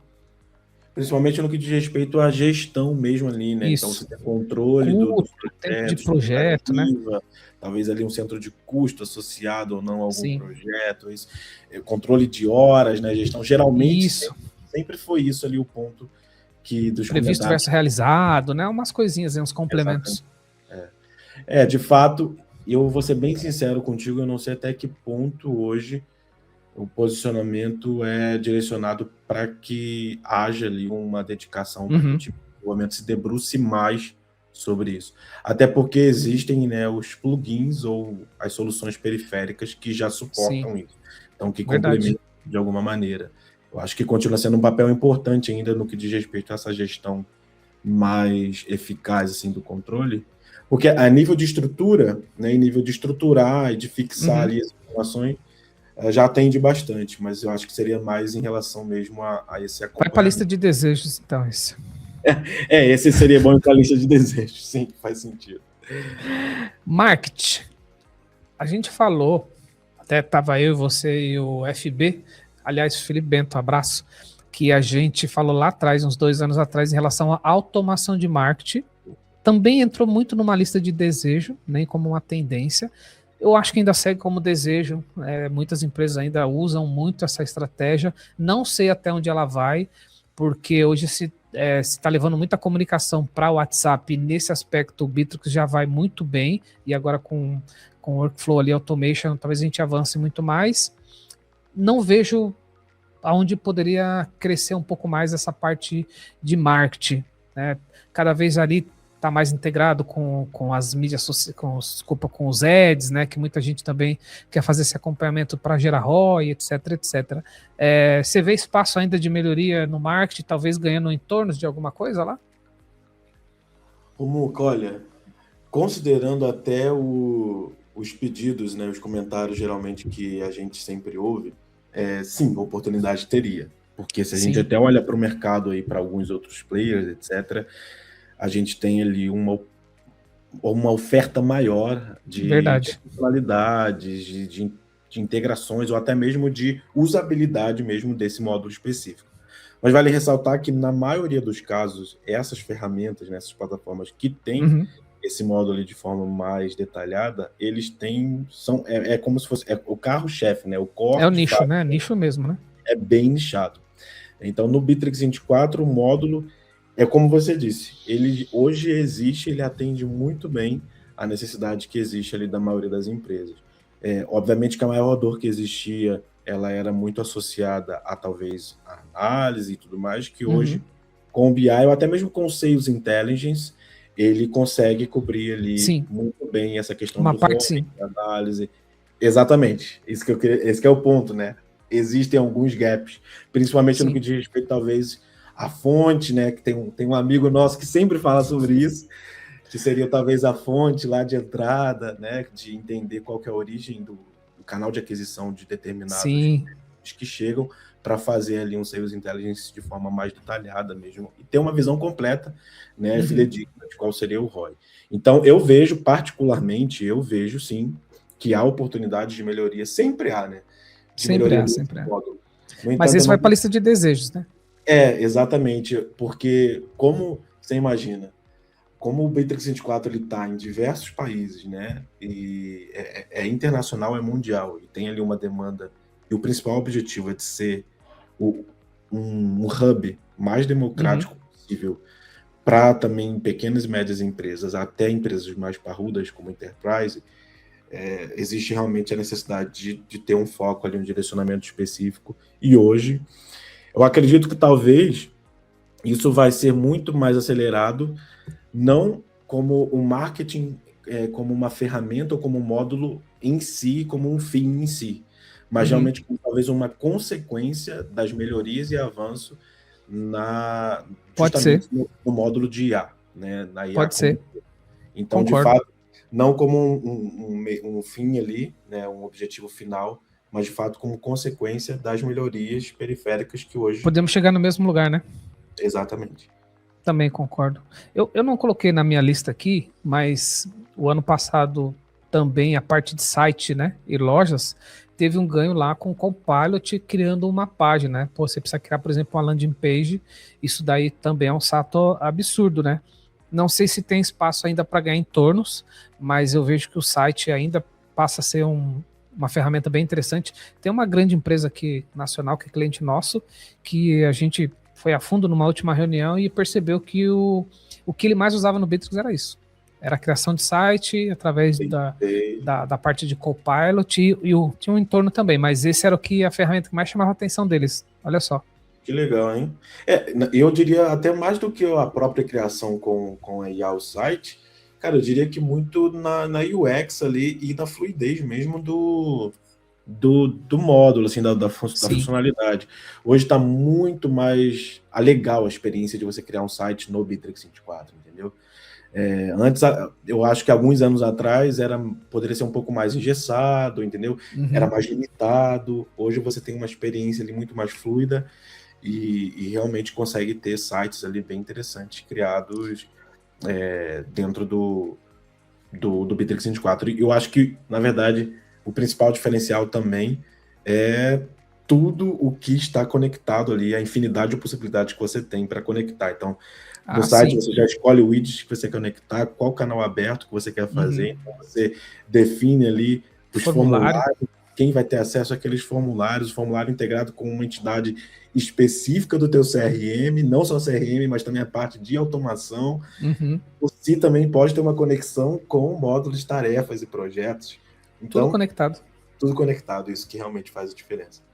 Principalmente no que diz respeito à gestão mesmo ali, né? Isso. Então você tem controle tempo de projeto, né? Talvez ali um centro de custo associado ou não a algum projeto, isso, controle de horas, né? Gestão geralmente sempre foi isso ali o ponto que dos previsto versus realizado, né? Umas coisinhas, uns complementos. De fato, eu vou ser bem sincero contigo, eu não sei até que ponto hoje o posicionamento é direcionado para que haja ali uma dedicação para que o time de desenvolvimento se debruce mais sobre isso. Até porque existem, né, os plugins ou as soluções periféricas que já suportam isso. Então, que complementam de alguma maneira. Eu acho que continua sendo um papel importante ainda no que diz respeito a essa gestão mais eficaz assim, do controle, porque a nível de estrutura, né, em nível de estruturar e de fixar ali as informações, já atende bastante, mas eu acho que seria mais em relação mesmo a esse acompanhamento. Vai para a lista de desejos, então, esse. Esse seria bom para a lista de desejos, sim, faz sentido. Marketing. A gente falou, até estava eu, você e o FB, aliás, Felipe Bento, abraço, que a gente falou lá atrás, uns 2 anos atrás, em relação à automação de marketing. Também entrou muito numa lista de desejo, nem como uma tendência. Eu acho que ainda segue como desejo, muitas empresas ainda usam muito essa estratégia, não sei até onde ela vai, porque hoje se está levando muita comunicação para o WhatsApp, e nesse aspecto o Bittrex já vai muito bem, e agora com workflow ali, automation, talvez a gente avance muito mais. Não vejo aonde poderia crescer um pouco mais essa parte de marketing, né? Cada vez ali está mais integrado com as mídias sociais, com os ads, né? Que muita gente também quer fazer esse acompanhamento para gerar ROI, etc, etc. Você vê espaço ainda de melhoria no marketing, talvez ganhando em torno de alguma coisa lá? Muca, olha, considerando até os pedidos, né, os comentários geralmente que a gente sempre ouve, sim, oportunidade teria. Porque se a gente até olha para o mercado aí, para alguns outros players, etc., a gente tem ali uma oferta maior de funcionalidades, de integrações, ou até mesmo de usabilidade mesmo desse módulo específico. Mas vale ressaltar que, na maioria dos casos, essas ferramentas, né, essas plataformas que têm esse módulo ali de forma mais detalhada, eles têm, é como se fosse o carro-chefe, né, o core É o de nicho, fato, né? Nicho mesmo, né? é bem nichado. Então, no Bittrex 24, o módulo é como você disse, ele hoje existe, ele atende muito bem a necessidade que existe ali da maioria das empresas. Obviamente que a maior dor que existia, ela era muito associada a talvez a análise e tudo mais, que hoje, com o BI, ou até mesmo com o Sales Intelligence, ele consegue cobrir ali Sim. muito bem essa questão Uma do parte, ROI, sim. da análise. Exatamente, esse que é o ponto, né? Existem alguns gaps, principalmente no que diz respeito, talvez, à fonte, né? Que tem um amigo nosso que sempre fala sobre isso, que seria talvez a fonte lá de entrada, né? De entender qual que é a origem do canal de aquisição de determinados que chegam para fazer ali um Sales Intelligence de forma mais detalhada mesmo, e ter uma visão completa, né? Fidedigna de qual seria o ROI. Então, particularmente, sim, que há oportunidades de melhoria, sempre há, né? Sempre há. No entanto, mas esse vai para a lista de desejos, né? Exatamente, porque como você imagina, como o Bittrex 24 ele está em diversos países, né? E é internacional, é mundial, e tem ali uma demanda, e o principal objetivo é de ser um hub mais democrático possível para também pequenas e médias empresas, até empresas mais parrudas como Enterprise. Existe realmente a necessidade de ter um foco ali, um direcionamento específico, e hoje eu acredito que talvez isso vai ser muito mais acelerado, não como o marketing, como uma ferramenta ou como um módulo em si, como um fim em si, mas realmente como talvez uma consequência das melhorias e avanço justamente no módulo de IA, né? Na IA. Pode ser. Então, Concordo. de fato, não como um fim ali, né, um objetivo final, mas de fato como consequência das melhorias periféricas que hoje... Podemos chegar no mesmo lugar, né? Exatamente. Também concordo. Eu não coloquei na minha lista aqui, mas o ano passado também a parte de site, né, e lojas, teve um ganho lá com o Copilot criando uma página, né? Pô, você precisa criar, por exemplo, uma landing page, isso daí também é um salto absurdo, né? Não sei se tem espaço ainda para ganhar em tornos, mas eu vejo que o site ainda passa a ser uma ferramenta bem interessante. Tem uma grande empresa aqui, nacional, que é cliente nosso, que a gente foi a fundo numa última reunião e percebeu que o que ele mais usava no Bittrex era isso. Era a criação de site através da parte de Copilot e tinha um entorno também, mas esse era a ferramenta que mais chamava a atenção deles. Olha só. Que legal, hein? Eu diria até mais do que a própria criação com a IA, o site, cara, eu diria que muito na UX ali e na fluidez mesmo do módulo, assim, da funcionalidade. Hoje está muito mais legal a experiência de você criar um site no Bittrex 24, entendeu? Antes, eu acho que alguns anos atrás poderia ser um pouco mais engessado, entendeu? Era mais limitado. Hoje você tem uma experiência ali muito mais fluida e realmente consegue ter sites ali bem interessantes criados dentro do Bittrex 24. E eu acho que, na verdade, o principal diferencial também é tudo o que está conectado ali, a infinidade de possibilidades que você tem para conectar. Então, no site você já escolhe o widget que você quer conectar, qual canal aberto que você quer fazer, então você define ali os formulários, quem vai ter acesso àqueles formulários, o formulário integrado com uma entidade específica do teu CRM, não só CRM, mas também a parte de automação. Você também pode ter uma conexão com o módulo de tarefas e projetos. Então, tudo conectado. Tudo conectado, isso que realmente faz a diferença.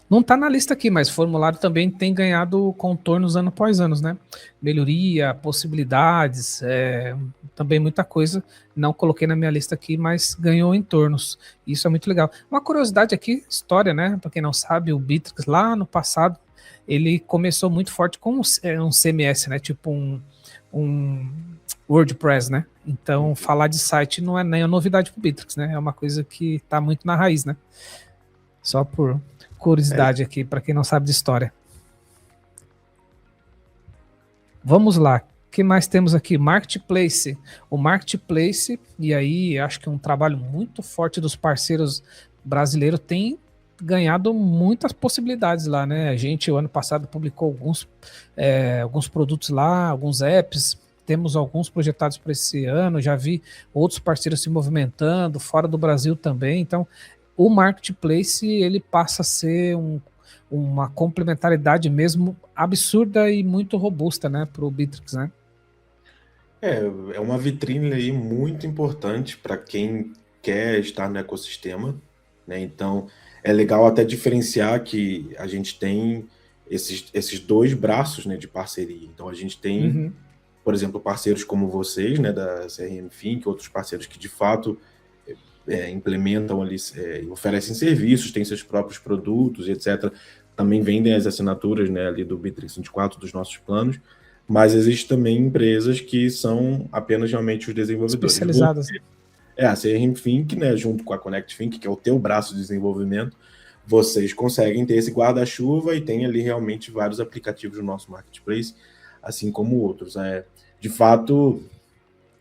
Não está na lista aqui, mas o formulário também tem ganhado contornos ano após ano, né? Melhoria, possibilidades, também muita coisa. Não coloquei na minha lista aqui, mas ganhou entornos. Isso é muito legal. Uma curiosidade aqui, história, né? Para quem não sabe, o Bittrex lá no passado, ele começou muito forte com um CMS, né? Tipo um WordPress, né? Então, falar de site não é nem a novidade para o Bittrex, né? É uma coisa que está muito na raiz, né? Só por curiosidade aqui, para quem não sabe de história. Vamos lá. O que mais temos aqui? Marketplace. O Marketplace, e aí acho que um trabalho muito forte dos parceiros brasileiros tem ganhado muitas possibilidades lá, né? A gente, o ano passado, publicou alguns produtos lá, alguns apps, temos alguns projetados para esse ano, já vi outros parceiros se movimentando, fora do Brasil também, então o Marketplace, ele passa a ser uma complementaridade mesmo absurda e muito robusta, né, para o Bittrex, né? É uma vitrine aí muito importante para quem quer estar no ecossistema, né? Então, é legal até diferenciar que a gente tem esses dois braços, né, de parceria. Então, a gente tem, por exemplo, parceiros como vocês, né, da CRM Think, outros parceiros que de fato implementam ali, oferecem serviços, têm seus próprios produtos, etc. Também vendem as assinaturas, né, ali do Bittrex 24, dos nossos planos, mas existem também empresas que são apenas realmente os desenvolvedores. Especializadas. A CRM Think, né, junto com a Connect Think, que é o teu braço de desenvolvimento, vocês conseguem ter esse guarda-chuva e tem ali realmente vários aplicativos no nosso marketplace, assim como outros. De fato,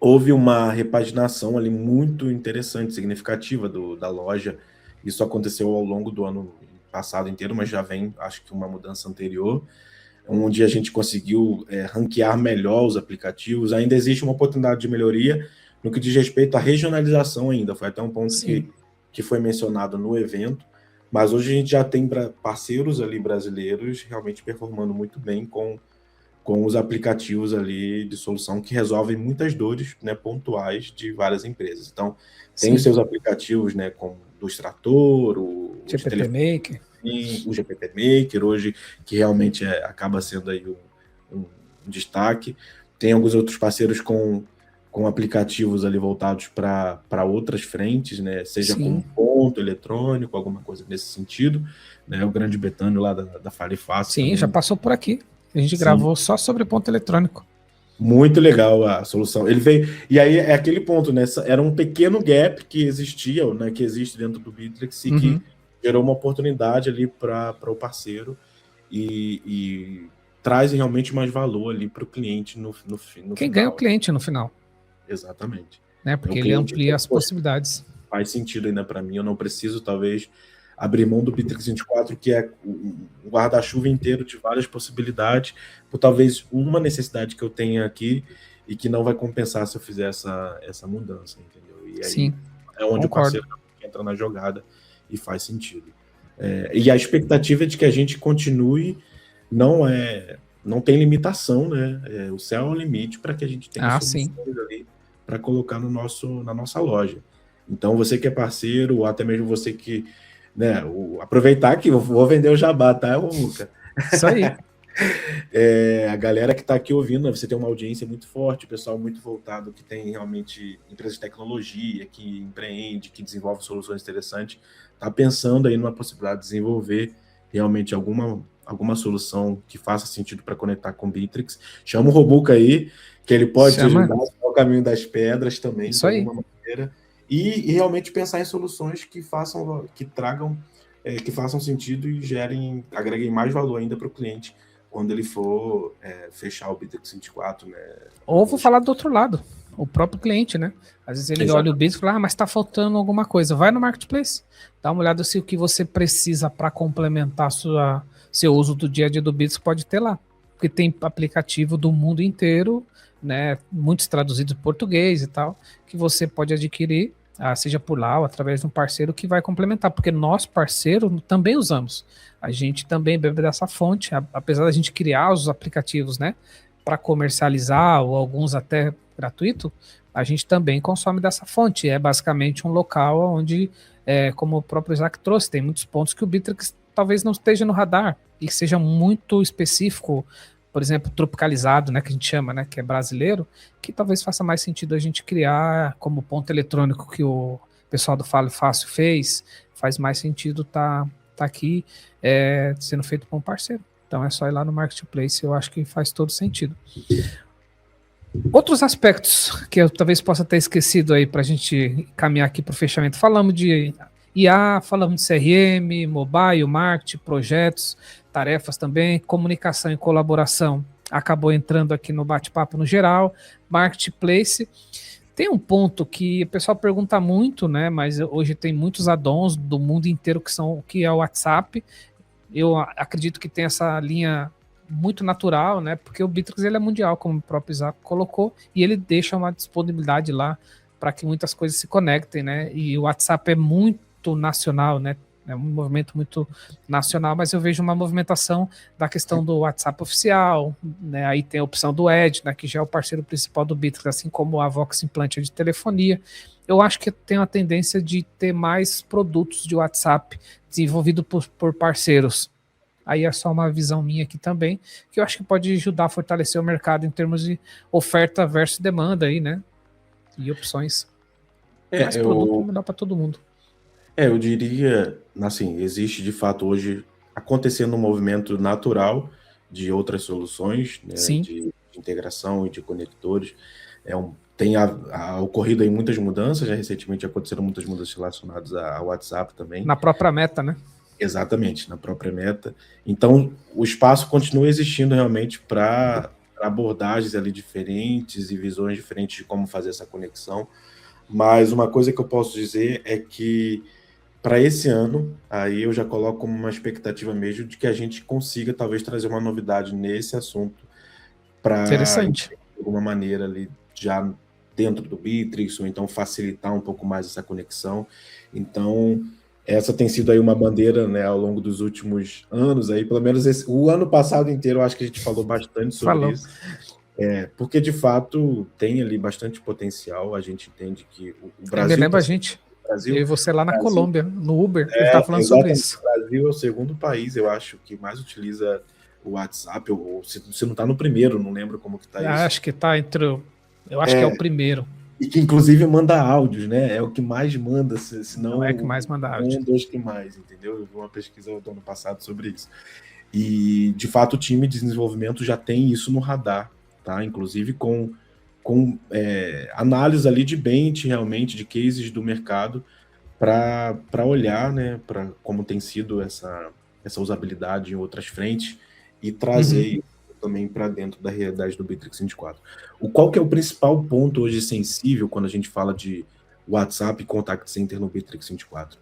houve uma repaginação ali muito interessante, significativa da loja. Isso aconteceu ao longo do ano passado inteiro, mas já vem, acho que uma mudança anterior, onde a gente conseguiu ranquear melhor os aplicativos. Ainda existe uma oportunidade de melhoria no que diz respeito à regionalização ainda. Foi até um ponto que foi mencionado no evento, mas hoje a gente já tem parceiros ali brasileiros realmente performando muito bem com os aplicativos ali de solução que resolvem muitas dores, né, pontuais de várias empresas. Então, tem os seus aplicativos, né, como do Extrator, o GPT Maker. O GPT Maker, hoje, que realmente acaba sendo aí um destaque. Tem alguns outros parceiros com aplicativos ali voltados para outras frentes, né, seja com ponto eletrônico, alguma coisa nesse sentido, né, o grande Betânio lá da Fale Fácil. Sim, também já passou por aqui. A gente gravou só sobre ponto eletrônico. Muito legal a solução. Ele veio. E aí é aquele ponto, né? Era um pequeno gap que existia, né? Que existe dentro do Bittrex e que gerou uma oportunidade ali para o parceiro e traz realmente mais valor ali para o cliente no Quem final. ganha é o cliente no final. Exatamente. Né? Porque ele amplia as possibilidades. Faz sentido ainda para mim. Eu não preciso, talvez, abrir mão do Bittrex 24, que é um guarda-chuva inteiro de várias possibilidades, por talvez uma necessidade que eu tenha aqui e que não vai compensar se eu fizer essa mudança, entendeu? E aí é onde o parceiro entra na jogada e faz sentido. E a expectativa é de que a gente continue, não tem limitação, né? O céu é o limite para que a gente tenha soluções ali para colocar na nossa loja. Então, você que é parceiro, ou até mesmo você que, né, aproveitar que eu vou vender o jabá, tá, Romuca? Isso aí. A galera que está aqui ouvindo, você tem uma audiência muito forte, pessoal muito voltado, que tem realmente empresas de tecnologia, que empreende, que desenvolve soluções interessantes, está pensando aí numa possibilidade de desenvolver realmente alguma solução que faça sentido para conectar com o Bittrex. Chama o Romuca aí, que ele pode te ajudar ao caminho das pedras também, isso de alguma maneira. E realmente pensar em soluções que façam sentido e agreguem mais valor ainda para o cliente quando ele for fechar o Bittrex 24, né? Ou vou falar do outro lado, o próprio cliente, né? Às vezes ele olha o Bittrex e fala, mas está faltando alguma coisa. Vai no Marketplace, dá uma olhada se o que você precisa para complementar seu uso do dia a dia do Bittrex pode ter lá. Porque tem aplicativo do mundo inteiro, né? Muitos traduzidos em português e tal, que você pode adquirir, seja por lá ou através de um parceiro que vai complementar, porque nós, parceiro, também usamos. A gente também bebe dessa fonte, apesar da gente criar os aplicativos, né, para comercializar, ou alguns até gratuito, a gente também consome dessa fonte. É basicamente um local onde, como o próprio Isaac trouxe, tem muitos pontos que o Bittrex talvez não esteja no radar, e que seja muito específico, por exemplo, tropicalizado, né, que a gente chama, né, que é brasileiro, que talvez faça mais sentido a gente criar como ponto eletrônico que o pessoal do Fale Fácil faz mais sentido tá aqui sendo feito por um parceiro. Então é só ir lá no Marketplace, eu acho que faz todo sentido. Outros aspectos que eu talvez possa ter esquecido aí para a gente caminhar aqui para o fechamento. Falamos de IA, falamos de CRM, mobile, marketing, projetos, tarefas também, comunicação e colaboração. Acabou entrando aqui no bate-papo no geral, Marketplace. Tem um ponto que o pessoal pergunta muito, né? Mas hoje tem muitos add-ons do mundo inteiro que é o WhatsApp. Eu acredito que tem essa linha muito natural, né? Porque o Bittrex ele é mundial, como o próprio Isaac colocou, e ele deixa uma disponibilidade lá para que muitas coisas se conectem, né? E o WhatsApp é muito nacional, né? É um movimento muito nacional, mas eu vejo uma movimentação da questão do WhatsApp oficial, né? Aí tem a opção do Edge, né? Que já é o parceiro principal do Bittrex, assim como a Vox Implant de telefonia. Eu acho que tem a tendência de ter mais produtos de WhatsApp desenvolvido por parceiros. Aí é só uma visão minha aqui também, que eu acho que pode ajudar a fortalecer o mercado em termos de oferta versus demanda aí, né? E opções. Mais produto melhor para todo mundo. Eu diria, assim, existe de fato hoje acontecendo um movimento natural de outras soluções, né, de integração e de conectores. Tem ocorrido aí muitas mudanças, já recentemente aconteceram muitas mudanças relacionadas ao WhatsApp também. Na própria Meta, né? Exatamente, na própria Meta. Então, o espaço continua existindo realmente para abordagens ali diferentes e visões diferentes de como fazer essa conexão. Mas uma coisa que eu posso dizer é que para esse ano, aí eu já coloco como uma expectativa mesmo de que a gente consiga talvez trazer uma novidade nesse assunto para, interessante, de alguma maneira ali já dentro do Bittrex, ou então facilitar um pouco mais essa conexão. Então, essa tem sido aí uma bandeira, né, ao longo dos últimos anos, aí, pelo menos o ano passado inteiro, eu acho que a gente falou bastante sobre isso. Porque, de fato, tem ali bastante potencial, a gente entende que o Brasil... me lembra a gente, Brasil, eu e você lá na Colômbia, no Uber, ele tá falando sobre isso. O Brasil é o segundo país, eu acho, que mais utiliza o WhatsApp, ou se não tá no primeiro, não lembro como que tá isso. Acho que tá entre... Eu acho que é o primeiro. E que, inclusive, manda áudios, né? É o que mais manda, se não é o que mais manda áudio. Um dos que mais, entendeu? Eu vi uma pesquisa do ano passado sobre isso. E, de fato, o time de desenvolvimento já tem isso no radar, tá? Inclusive com análise ali de bench, realmente, de cases do mercado, para olhar, né, para como tem sido essa usabilidade em outras frentes e trazer isso também para dentro da realidade do Bittrex 24. Qual que é o principal ponto hoje sensível quando a gente fala de WhatsApp e Contact Center no Bittrex 24?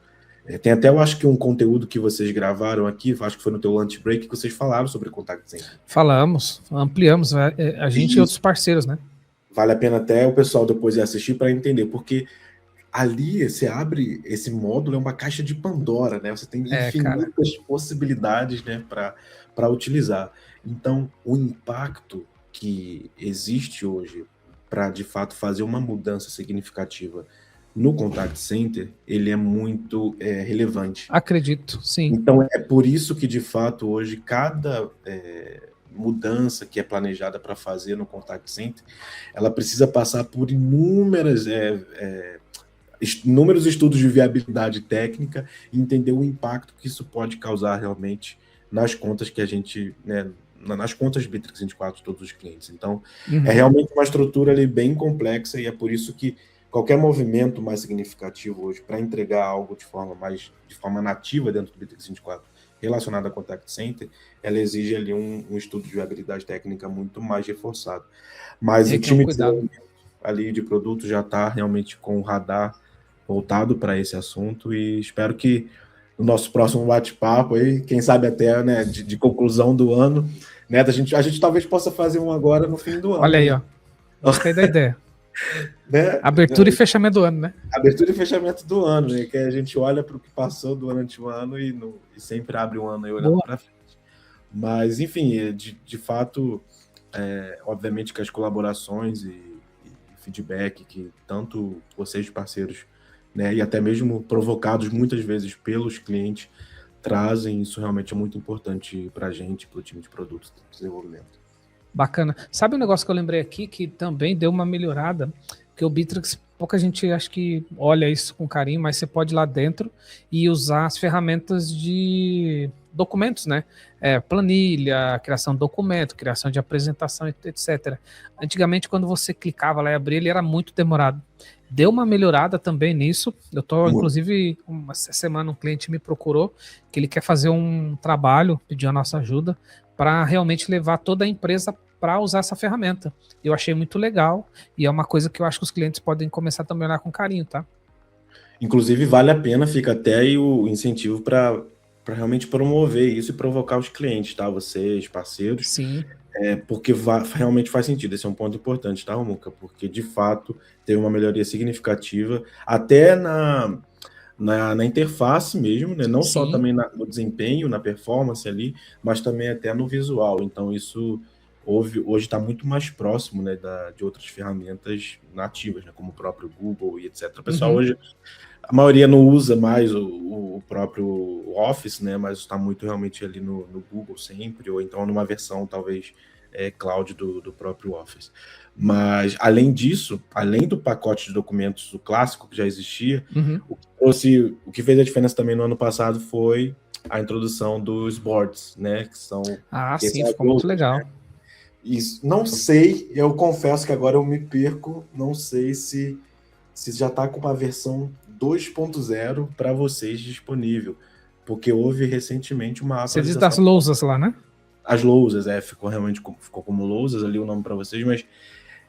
Tem até, eu acho que um conteúdo que vocês gravaram aqui, acho que foi no teu lunch break, que vocês falaram sobre Contact Center. Falamos, ampliamos, a gente e outros parceiros, né? Vale a pena até o pessoal depois ir assistir para entender, porque ali você abre esse módulo, é uma caixa de Pandora, né? Você tem infinitas possibilidades, né, para utilizar. Então, o impacto que existe hoje para, de fato, fazer uma mudança significativa no Contact Center, ele é muito relevante. Acredito, sim. Então, é por isso que, de fato, hoje, cada mudança que é planejada para fazer no Contact Center, ela precisa passar por inúmeros estudos de viabilidade técnica e entender o impacto que isso pode causar realmente nas contas que a gente, né, nas contas Bittrex 24 de todos os clientes. Então, é realmente uma estrutura ali bem complexa e é por isso que qualquer movimento mais significativo hoje para entregar algo de forma nativa dentro do Bittrex 24 relacionado a Contact Center, ela exige ali um estudo de viabilidade técnica muito mais reforçado. Mas o time ali de produto já está realmente com o radar voltado para esse assunto e espero que no nosso próximo bate-papo aí, quem sabe até, né, de conclusão do ano, né, a gente talvez possa fazer um agora no fim do ano. Olha aí, ó. Gostei da ideia. Né? Abertura e fechamento do ano, né? Abertura e fechamento do ano, né? Que a gente olha para o que passou durante o ano e sempre abre um ano e olhando para frente. Mas, enfim, de fato, obviamente que as colaborações e feedback que tanto vocês, parceiros, né, e até mesmo provocados muitas vezes pelos clientes, trazem, isso realmente é muito importante para a gente, para o time de produtos de desenvolvimento. Bacana. Sabe um negócio que eu lembrei aqui que também deu uma melhorada? Que o Bittrex, pouca gente acho que olha isso com carinho, mas você pode ir lá dentro e usar as ferramentas de documentos, né? Planilha, criação de documento, criação de apresentação, etc. Antigamente, quando você clicava lá e abria, ele era muito demorado. Deu uma melhorada também nisso. Eu tô, inclusive, essa semana um cliente me procurou que ele quer fazer um trabalho, pediu a nossa ajuda, para realmente levar toda a empresa para usar essa ferramenta. Eu achei muito legal e é uma coisa que eu acho que os clientes podem começar também a olhar com carinho, tá? Inclusive, vale a pena, fica até aí o incentivo para realmente promover isso e provocar os clientes, tá? Vocês, parceiros, Sim, porque realmente faz sentido. Esse é um ponto importante, tá, Romuca? Porque, de fato, teve uma melhoria significativa, até na interface mesmo, né? Não só sim. também no desempenho, na performance ali, mas também até no visual. Então, isso hoje está muito mais próximo, né, de outras ferramentas nativas, né, como o próprio Google e etc. O pessoal Uhum. hoje, a maioria não usa mais o próprio Office, né, mas está muito realmente ali no Google sempre, ou então numa versão talvez cloud do próprio Office. Mas, além disso, além do pacote de documentos, o clássico que já existia, Uhum. o que fez a diferença também no ano passado foi a introdução dos boards, né, Ah, que sim, são as ficou muito louças. legal. Isso. Não sei, eu confesso que agora eu me perco, não sei se já está com uma versão 2.0 para vocês disponível, porque houve recentemente uma Você diz das atualização. lousas lá, né? As lousas, ficou como lousas ali o nome para vocês, mas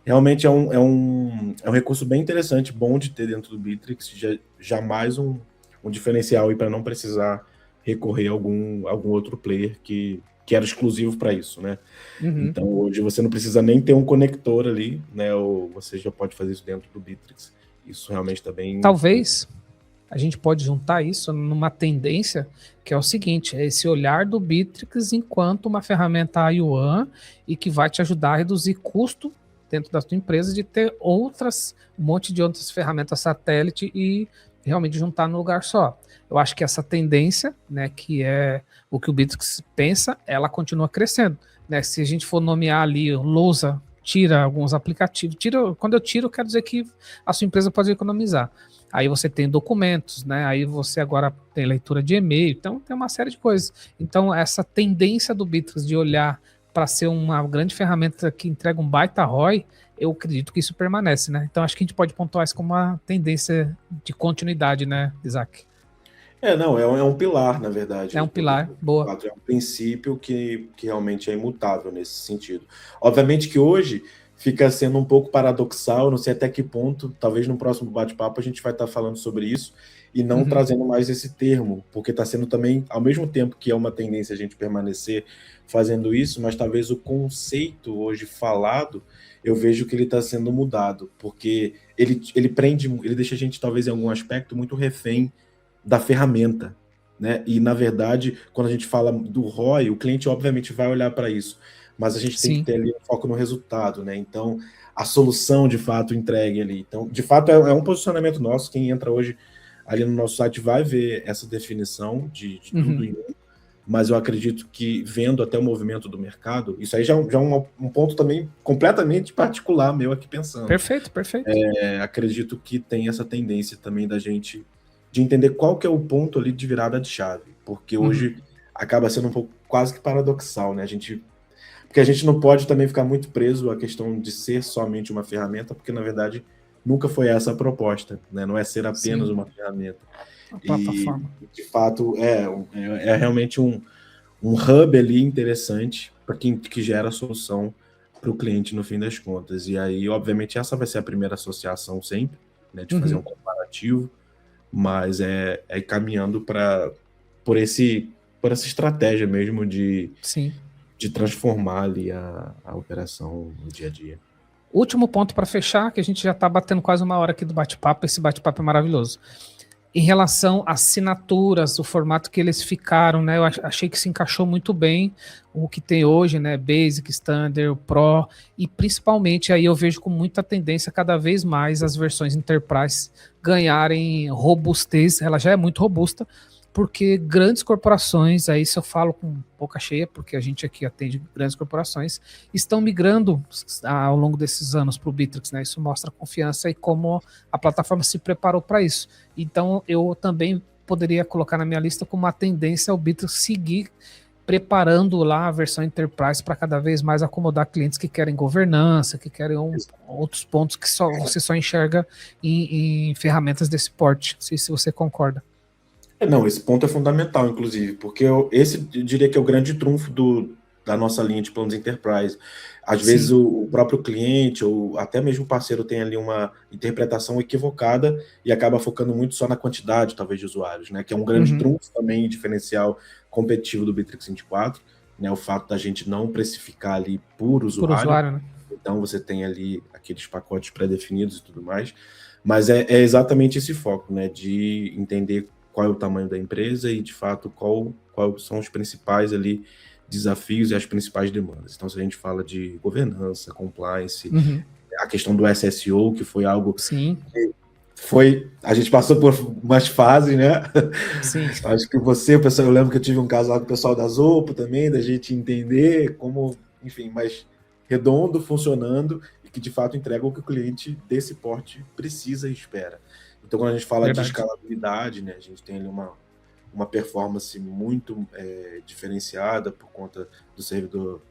realmente é um recurso bem interessante, bom de ter dentro do Bittrex, já mais um diferencial aí para não precisar recorrer a algum outro player que era exclusivo para isso, né? Uhum. Então hoje você não precisa nem ter um conector ali, né? Ou você já pode fazer isso dentro do Bittrex. Isso realmente está bem. Talvez a gente pode juntar isso numa tendência que é o seguinte, é esse olhar do Bittrex enquanto uma ferramenta IOAN e que vai te ajudar a reduzir custo dentro da tua empresa de ter um monte de outras ferramentas satélite e realmente juntar no lugar só. Eu acho que essa tendência, né, que é o que o Bittrex pensa, ela continua crescendo, né? Se a gente for nomear ali lousa, tira alguns aplicativos, quando eu tiro, eu quero dizer que a sua empresa pode economizar. Aí você tem documentos, né? Aí você agora tem leitura de e-mail, então tem uma série de coisas. Então, essa tendência do Bittrex de olhar para ser uma grande ferramenta que entrega um baita ROI, eu acredito que isso permanece, né? Então, acho que a gente pode pontuar isso como uma tendência de continuidade, né, Isaac? Não, é um pilar, na verdade, É um pilar, boa. é um princípio que realmente é imutável nesse sentido. Obviamente que hoje fica sendo um pouco paradoxal, não sei até que ponto, talvez no próximo bate-papo a gente vai estar falando sobre isso e não Uhum. trazendo mais esse termo, porque está sendo também, ao mesmo tempo que é uma tendência a gente permanecer fazendo isso, mas talvez o conceito hoje falado, eu vejo que ele está sendo mudado, porque ele deixa a gente talvez em algum aspecto muito refém da ferramenta, né? E na verdade, quando a gente fala do ROI, o cliente obviamente vai olhar para isso, mas a gente tem que Sim. ter ali um foco no resultado, né? Então, a solução de fato entregue ali. Então, de fato, é um posicionamento nosso. Quem entra hoje ali no nosso site vai ver essa definição de tudo em um, mas eu acredito que, vendo até o movimento do mercado, isso aí já é um ponto também completamente particular meu aqui pensando. Perfeito, perfeito. Acredito que tem essa tendência também da gente de entender qual que é o ponto ali de virada de chave, porque hoje acaba sendo um pouco quase que paradoxal, né? Porque a gente não pode também ficar muito preso à questão de ser somente uma ferramenta, porque na verdade nunca foi essa a proposta, né? Não é ser apenas Sim, uma ferramenta. a E plataforma. de fato é realmente um hub ali interessante para quem que gera a solução para o cliente no fim das contas. E aí, obviamente, essa vai ser a primeira associação sempre, né? De fazer um comparativo, mas é caminhando por essa estratégia mesmo Sim. de transformar ali a operação no dia a dia. Último ponto para fechar, que a gente já está batendo quase uma hora aqui do bate-papo. Esse bate-papo é maravilhoso. Em relação às assinaturas, o formato que eles ficaram, né? Eu achei que se encaixou muito bem o que tem hoje, né? Basic, Standard, Pro, e principalmente aí eu vejo com muita tendência cada vez mais as versões Enterprise ganharem robustez. Ela já é muito robusta, porque grandes corporações, aí se eu falo com boca cheia, porque a gente aqui atende grandes corporações, estão migrando ao longo desses anos para o Bittrex, né? Isso mostra confiança e como a plataforma se preparou para isso. Então, eu também poderia colocar na minha lista como uma tendência ao Bittrex seguir preparando lá a versão Enterprise para cada vez mais acomodar clientes que querem governança, que querem outros pontos que você só enxerga em ferramentas desse porte. Não sei se você concorda. Não, esse ponto é fundamental, inclusive, porque esse eu diria que é o grande trunfo da nossa linha de planos Enterprise. Às Sim. vezes o próprio cliente ou até mesmo o parceiro tem ali uma interpretação equivocada e acaba focando muito só na quantidade, talvez, de usuários, né? Que é um grande trunfo também, diferencial competitivo do Bittrex 24, né? O fato da gente não precificar ali por usuário, né? Então você tem ali aqueles pacotes pré-definidos e tudo mais, mas é exatamente esse foco, né? De entender qual é o tamanho da empresa e, de fato, qual são os principais ali desafios e as principais demandas. Então, se a gente fala de governança, compliance, a questão do SSO, que foi algo Sim. que a gente passou por umas fases, né? Sim. Acho que eu lembro que eu tive um caso lá com o pessoal da Zopo também, da gente entender como, enfim, mas redondo, funcionando e que de fato entrega o que o cliente desse porte precisa e espera. Então, quando a gente fala de escalabilidade, né, a gente tem ali uma performance muito diferenciada por conta do servidor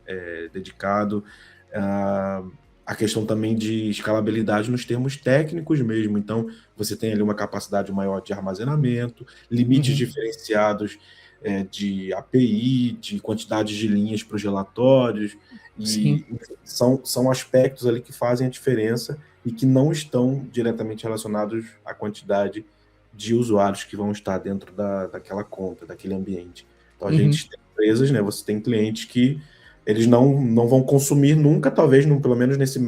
dedicado. A questão também de escalabilidade nos termos técnicos mesmo. Então, você tem ali uma capacidade maior de armazenamento, limites diferenciados de API, de quantidade de linhas para os relatórios. E são aspectos ali que fazem a diferença e que não estão diretamente relacionados à quantidade de usuários que vão estar dentro daquela conta, daquele ambiente. Então, a gente tem empresas, né? Você tem clientes que eles não vão consumir nunca, talvez, pelo menos nesse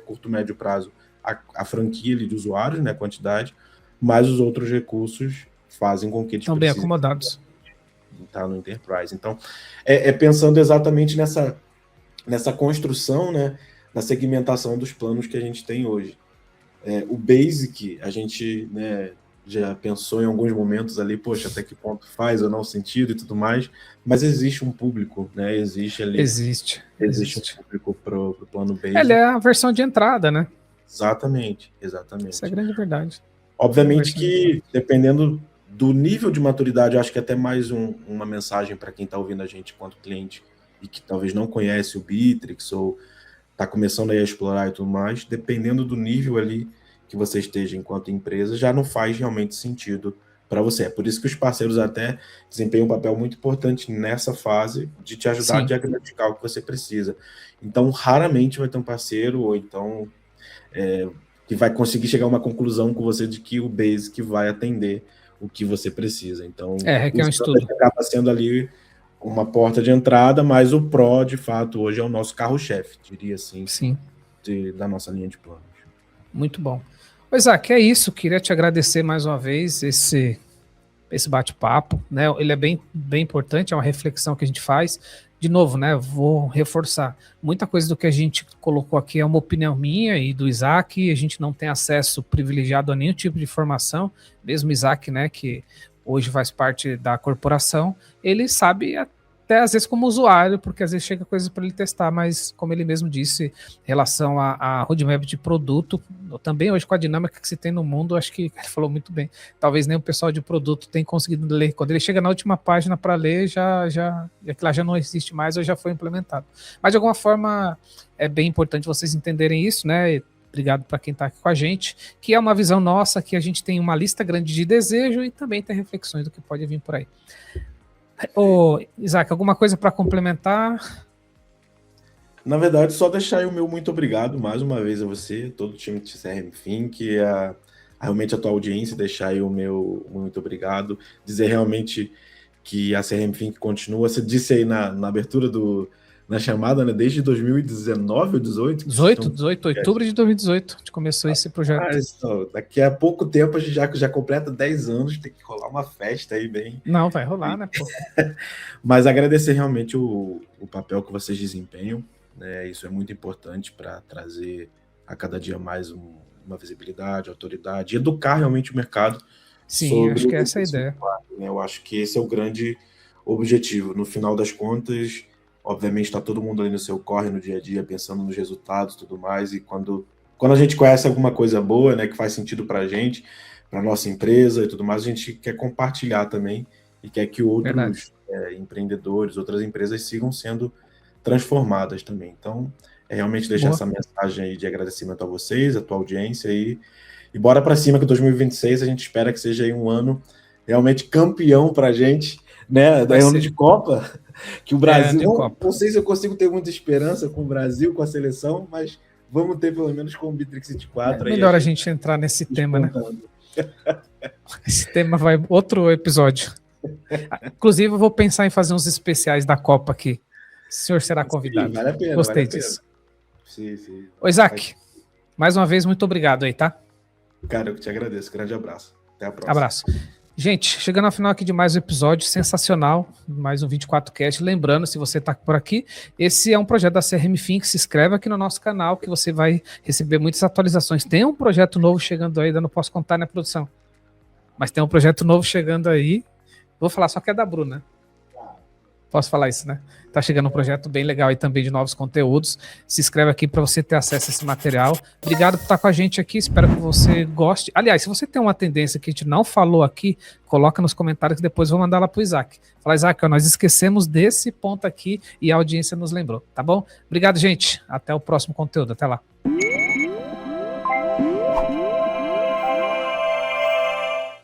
curto, médio prazo, a franquia ali de usuários, né? A quantidade, mas os outros recursos fazem com que eles estão bem acomodados. Estar no Enterprise. Então, pensando exatamente nessa construção, né? Da segmentação dos planos que a gente tem hoje. O Basic, a gente, né, já pensou em alguns momentos ali, poxa, até que ponto faz ou não sentido e tudo mais, mas existe um público, né? Existe um público para o plano Basic. Ele é a versão de entrada, né? Exatamente. Essa é a grande verdade. Obviamente que, dependendo do nível de maturidade, eu acho que até mais uma mensagem para quem está ouvindo a gente enquanto cliente e que talvez não conhece o Bittrex ou está começando aí a explorar e tudo mais, dependendo do nível ali que você esteja enquanto empresa, já não faz realmente sentido para você. É por isso que os parceiros até desempenham um papel muito importante nessa fase de te ajudar a diagnosticar o que você precisa. Então, raramente vai ter um parceiro ou então que vai conseguir chegar a uma conclusão com você de que o Basic vai atender o que você precisa. Então, requer um estudo. Acaba sendo ali uma porta de entrada, mas o Pro, de fato, hoje é o nosso carro-chefe, diria assim, da nossa linha de planos. Muito bom. Isaac, é isso. Queria te agradecer mais uma vez esse bate-papo, né? Ele é bem importante, é uma reflexão que a gente faz. De novo, né? Vou reforçar. Muita coisa do que a gente colocou aqui é uma opinião minha e do Isaac. A gente não tem acesso privilegiado a nenhum tipo de informação. Mesmo Isaac, né? Que hoje faz parte da corporação, ele sabe até às vezes como usuário, porque às vezes chega coisas para ele testar, mas como ele mesmo disse, em relação a roadmap de produto, também hoje com a dinâmica que se tem no mundo, acho que ele falou muito bem, talvez nem o pessoal de produto tenha conseguido ler, quando ele chega na última página para ler, aquilo lá já não existe mais ou já foi implementado. Mas de alguma forma é bem importante vocês entenderem isso, né? Obrigado para quem está aqui com a gente, que é uma visão nossa, que a gente tem uma lista grande de desejo e também tem reflexões do que pode vir por aí. Isaac, alguma coisa para complementar? Na verdade, só deixar aí o meu muito obrigado mais uma vez a você, todo o time de CRM Think, realmente a tua audiência, deixar aí o meu muito obrigado, dizer realmente que a CRM Think continua, você disse aí na abertura na chamada, né, desde 2019 ou 18? 18, outubro de 2018, a gente começou esse projeto. Daqui a pouco tempo a gente já completa 10 anos, tem que rolar uma festa aí bem... Não, vai rolar, né, pô? Mas agradecer realmente o papel que vocês desempenham, né, isso é muito importante para trazer a cada dia mais uma visibilidade, autoridade, educar realmente o mercado. Sim, acho que essa é a ideia. Né, eu acho que esse é o grande objetivo. No final das contas, obviamente está todo mundo ali no seu corre, no dia a dia, pensando nos resultados e tudo mais, e quando a gente conhece alguma coisa boa, né, que faz sentido para a gente, para nossa empresa e tudo mais, a gente quer compartilhar também e quer que outros empreendedores, outras empresas sigam sendo transformadas também. Então, realmente deixar essa mensagem aí de agradecimento a vocês, a tua audiência e bora para cima que 2026 a gente espera que seja aí um ano realmente campeão para a gente, né? É ano de Copa. Que o Brasil, não sei se eu consigo ter muita esperança com o Brasil, com a seleção, mas vamos ter pelo menos com o Bitrix City 4. Melhor a gente entrar nesse tema, né? Esse tema vai outro episódio. Inclusive, eu vou pensar em fazer uns especiais da Copa aqui. O senhor será convidado. Sim, vale a pena. Gostei disso. Sim, sim. Ô, Isaac, mais uma vez, muito obrigado aí, tá? Cara, eu que te agradeço. Grande abraço. Até a próxima. Abraço. Gente, chegando ao final aqui de mais um episódio sensacional, mais um 24cast. Lembrando, se você está por aqui, esse é um projeto da CRM Think. Se inscreve aqui no nosso canal que você vai receber muitas atualizações. Tem um projeto novo chegando aí, ainda não posso contar, né, produção? Mas tem um projeto novo chegando aí. Vou falar só que é da Bruna. Posso falar isso, né? Tá chegando um projeto bem legal aí também de novos conteúdos. Se inscreve aqui para você ter acesso a esse material. Obrigado por estar com a gente aqui. Espero que você goste. Aliás, se você tem uma tendência que a gente não falou aqui, coloca nos comentários que depois eu vou mandar lá pro Isaac. Fala, Isaac, ó, nós esquecemos desse ponto aqui e a audiência nos lembrou, tá bom? Obrigado, gente. Até o próximo conteúdo. Até lá.